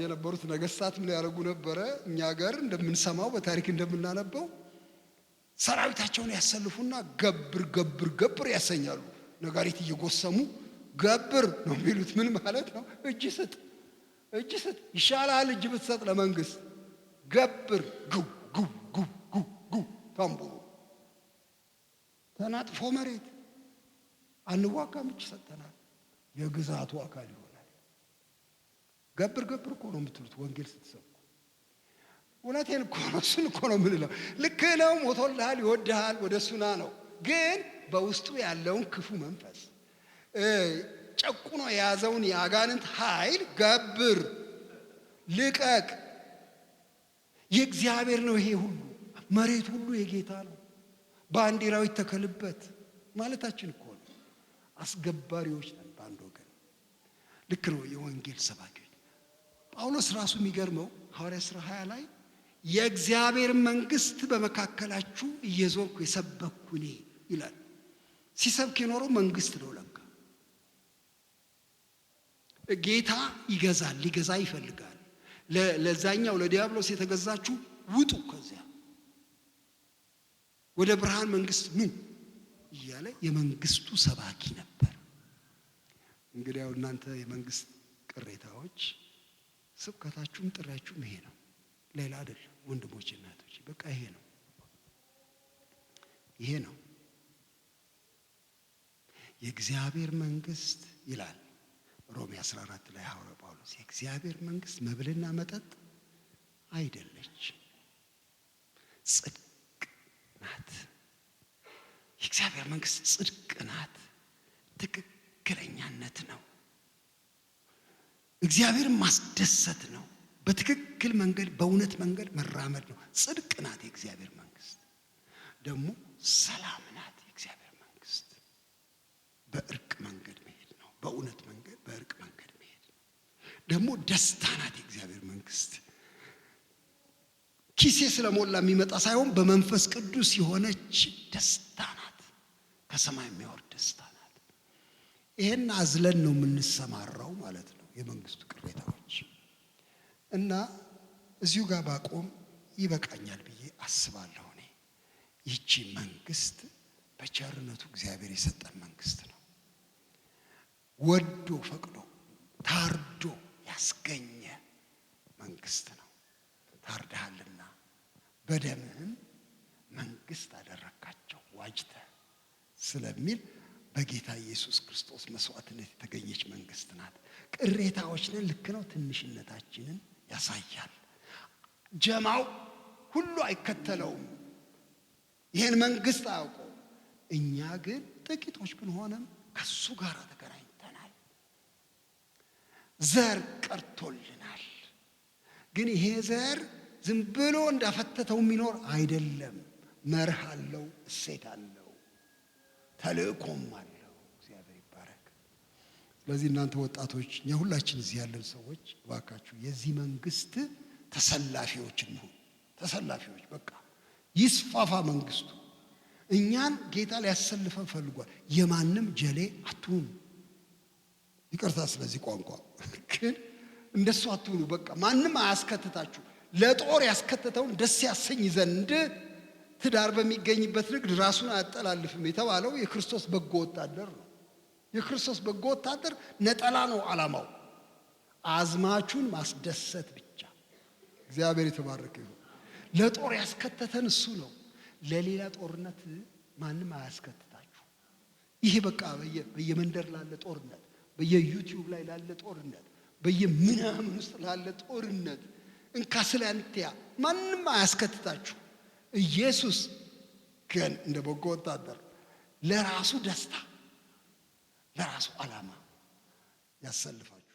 የነበሩት ነገስታት ምን ያደርጉ ነበረ? እኛ ሀገር እንደምንሰማው በታሪክ እንደምናነበው ሰራዊታቸውን ያሰልፉና ገብር ገብር ገብር ያሰኛሉ። ነጋሪት እየጎሰሙ ገብር ነው የሚሉት። ምን ማለት ነው? እጅ ስጥ፣ እጅ ስጥ ይሻላል፣ እጅ ብትሰጥ ለመንግስት። ገብር ጉ ጉ ጉ ጉ ጉ ታምቡሩ ተናጥፎ መሬት አንዋጋም፣ እጅ ሰጠናል፣ የግዛቱ አካል ይሆናል። ገብር ገብር እኮ ነው የምትሉት ወንጌል ስትሰብኩ። እውነቴን እኮ ነው፣ እሱን እኮ ነው የምንለው። ልክ ነው፣ ሞቶልሃል፣ ይወድሃል፣ ወደ እሱና ነው። ግን በውስጡ ያለውን ክፉ መንፈስ ጨቁኖ የያዘውን የአጋንንት ኃይል ገብር፣ ልቀቅ። የእግዚአብሔር ነው ይሄ ሁሉ፣ መሬት ሁሉ የጌታ ነው፣ ባንዲራው ይተከልበት ማለታችን እኮ ነው። አስገባሪዎች ነን በአንድ ወገን። ልክ ነው። የወንጌል ሰባኪዎች ጳውሎስ ራሱ የሚገርመው ሐዋርያት ሥራ 20 ላይ የእግዚአብሔር መንግሥት በመካከላችሁ እየዞርኩ የሰበኩ እኔ ይላል። ሲሰብክ የኖረው መንግሥት ነው። ለካ ጌታ ይገዛል፣ ሊገዛ ይፈልጋል። ለዛኛው ለዲያብሎስ የተገዛችሁ ውጡ፣ ከዚያ ወደ ብርሃን መንግሥት ኑ እያለ የመንግሥቱ ሰባኪ ነበር። እንግዲህ ያው እናንተ የመንግሥት ቅሬታዎች ስብከታችሁም ጥሪያችሁም ይሄ ነው፣ ሌላ አይደለም። ወንድሞች እናቶች፣ በቃ ይሄ ነው፣ ይሄ ነው የእግዚአብሔር መንግሥት ይላል ሮሜ 14 ላይ ሐዋርያው ጳውሎስ። የእግዚአብሔር መንግሥት መብልና መጠጥ አይደለች፣ ጽድቅ ናት። የእግዚአብሔር መንግሥት ጽድቅ ናት፣ ትክክለኛነት ነው፣ እግዚአብሔርን ማስደሰት ነው፣ በትክክል መንገድ በእውነት መንገድ መራመድ ነው። ጽድቅ ናት የእግዚአብሔር መንግሥት። ደግሞ ሰላም ናት የእግዚአብሔር መንግሥት። በእርቅ መንገድ መሄድ ነው፣ በእውነት መንገድ በእርቅ መንገድ መሄድ ነው። ደግሞ ደስታ ናት የእግዚአብሔር መንግሥት። ኪሴ ስለሞላ የሚመጣ ሳይሆን በመንፈስ ቅዱስ የሆነች ደስታ ናት፣ ከሰማይ የሚወርድ ደስታ ናት። ይሄን አዝለን ነው የምንሰማራው ማለት ነው የመንግስቱ ቅሬታዎች። እና እዚሁ ጋር ባቆም ይበቃኛል ብዬ አስባለሁ። እኔ ይቺ መንግስት በቸርነቱ እግዚአብሔር የሰጠን መንግስት ነው። ወዶ ፈቅዶ ታርዶ ያስገኘ መንግስት ነው። ታርደሃልና በደምህም መንግስት አደረካቸው ዋጅተ ስለሚል በጌታ ኢየሱስ ክርስቶስ መስዋዕትነት የተገኘች መንግስት ናት። ቅሬታዎች ነን፣ ልክ ነው። ትንሽነታችንን ያሳያል። ጀማው ሁሉ አይከተለውም፣ ይህን መንግስት አያውቀው። እኛ ግን ጥቂቶች ብንሆንም ከሱ ጋር ተገናኝተናል። ዘር ቀርቶልናል። ግን ይሄ ዘር ዝም ብሎ እንዳፈተተው የሚኖር አይደለም። መርህ አለው፣ እሴት አለው፣ ተልእኮም አለው። እግዚአብሔር ይባረክ። ስለዚህ እናንተ ወጣቶች፣ እኛ ሁላችን እዚህ ያለን ሰዎች እባካችሁ የዚህ መንግስት ተሰላፊዎች እንሁን። ተሰላፊዎች፣ በቃ ይስፋፋ መንግስቱ። እኛን ጌታ ሊያሰልፈን ፈልጓል። የማንም ጀሌ አትሁኑ። ይቅርታ ስለዚህ ቋንቋ፣ ግን እንደሱ አትሁኑ። በቃ ማንም አያስከትታችሁ። ለጦር ያስከተተውን ደስ ያሰኝ ዘንድ ትዳር በሚገኝበት ንግድ ራሱን አያጠላልፍም የተባለው የክርስቶስ በጎ ወታደር ነው። የክርስቶስ በጎ ወታደር ነጠላ ነው ዓላማው፣ አዝማቹን ማስደሰት ብቻ። እግዚአብሔር የተባረከ ይሁን። ለጦር ያስከተተን እሱ ነው። ለሌላ ጦርነት ማንም አያስከትታችሁ። ይሄ በቃ በየመንደር ላለ ጦርነት፣ በየዩቲዩብ ላይ ላለ ጦርነት፣ በየምናምን ውስጥ ላለ ጦርነት እንካ ስለንቲያ ማንም አያስከትታችሁ። ኢየሱስ ግን እንደ በጎ ወታደር ለራሱ ደስታ፣ ለራሱ ዓላማ ያሰልፋችሁ።